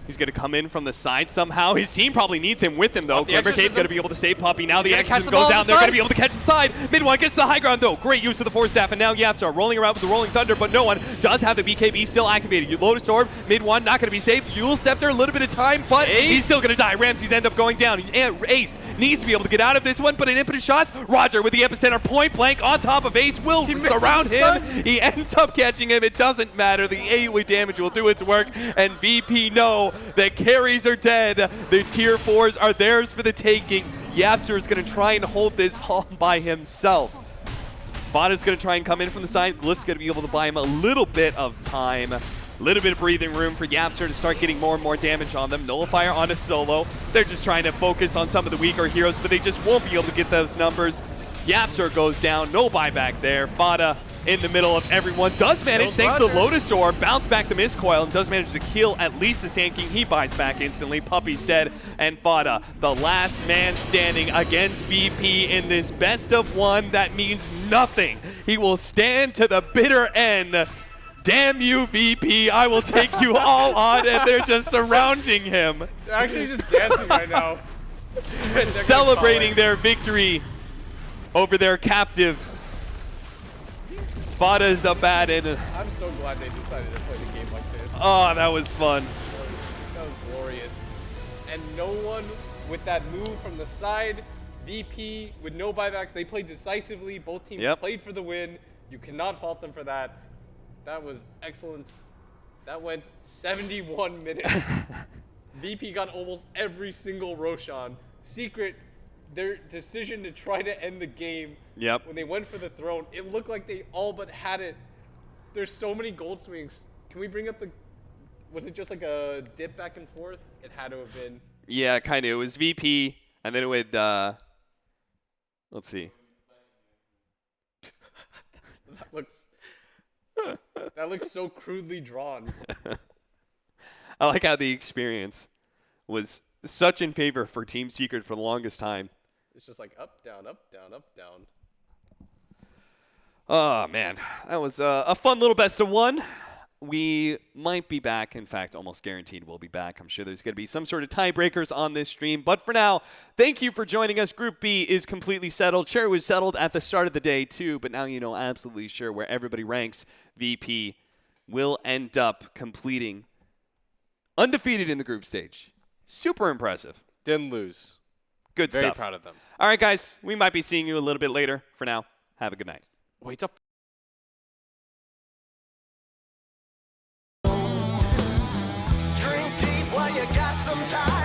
He's going to come in from the side somehow. His team probably needs him with him, though. The Glimmer Cape's Exorcism. going to be able to save Puppy. Now He's the gonna catch Exorcism the ball goes on out. the They're going to side. be able to catch inside. Mid one gets to the high ground, though. Great use of the Force Staff, and now Yaps are rolling around with the Rolling Thunder, but no one does have the BKB still activated. Lotus Orb, mid one, not going to be safe. Eul Scepter, a little bit of time, but he's still going to die. Ramses end up going down. And Ace needs to be able to get out of this one, but an impetus shots. Roger with the epicenter point blank on top of Ace will surround him. He ends up catching him. It doesn't matter. The AoE damage will do its work, and VP know that carries are dead. The tier 4s are theirs for the taking. Yaptor is going to try and hold this all by himself. Vada's going to try and come in from the side. Glyph's going to be able to buy him a little bit of time. A little bit of breathing room for Yapster to start getting more and more damage on them. Nullifier on a Solo. They're just trying to focus on some of the weaker heroes, but they just won't be able to get those numbers. Yapster goes down. No buyback there. Vada in the middle of everyone. Does manage, thanks to Lotus Orb, bounce back the Mistcoil, and does manage to kill at least the Sand King. He buys back instantly. Puppey's dead, and Fada, the last man standing against VP in this best of one that means nothing. He will stand to the bitter end. Damn you, VP, I will take you all on, and they're just surrounding him. They're actually just dancing right now. Celebrating their victory over their captive. Fada's a bad end. I'm so glad they decided to play the game like this. Oh, that was fun. That was glorious. And no one with that move from the side, VP with no buybacks, they played decisively. Both teams played for the win. You cannot fault them for that. That was excellent. That went 71 minutes. VP got almost every single Roshan. Secret, their decision to try to end the game when they went for the throne, it looked like they all but had it. There's so many gold swings. Can we bring up the, was it just like a dip back and forth? It had to have been. Yeah, kind of. It was VP, and then it would, let's see. That looks so crudely drawn. I like how the experience was such in favor for Team Secret for the longest time. It's just like up, down, up, down, up, down. Oh, man. That was a fun little best of one. We might be back. In fact, almost guaranteed we'll be back. I'm sure there's going to be some sort of tiebreakers on this stream. But for now, thank you for joining us. Group B is completely settled. Sure, it was settled at the start of the day, too. But now you know absolutely sure where everybody ranks. VP will end up completing undefeated in the group stage. Super impressive. Didn't lose. Good stuff. Very proud of them. All right, guys. We might be seeing you a little bit later. For now, have a good night. Wait up. Drink deep while you got some time.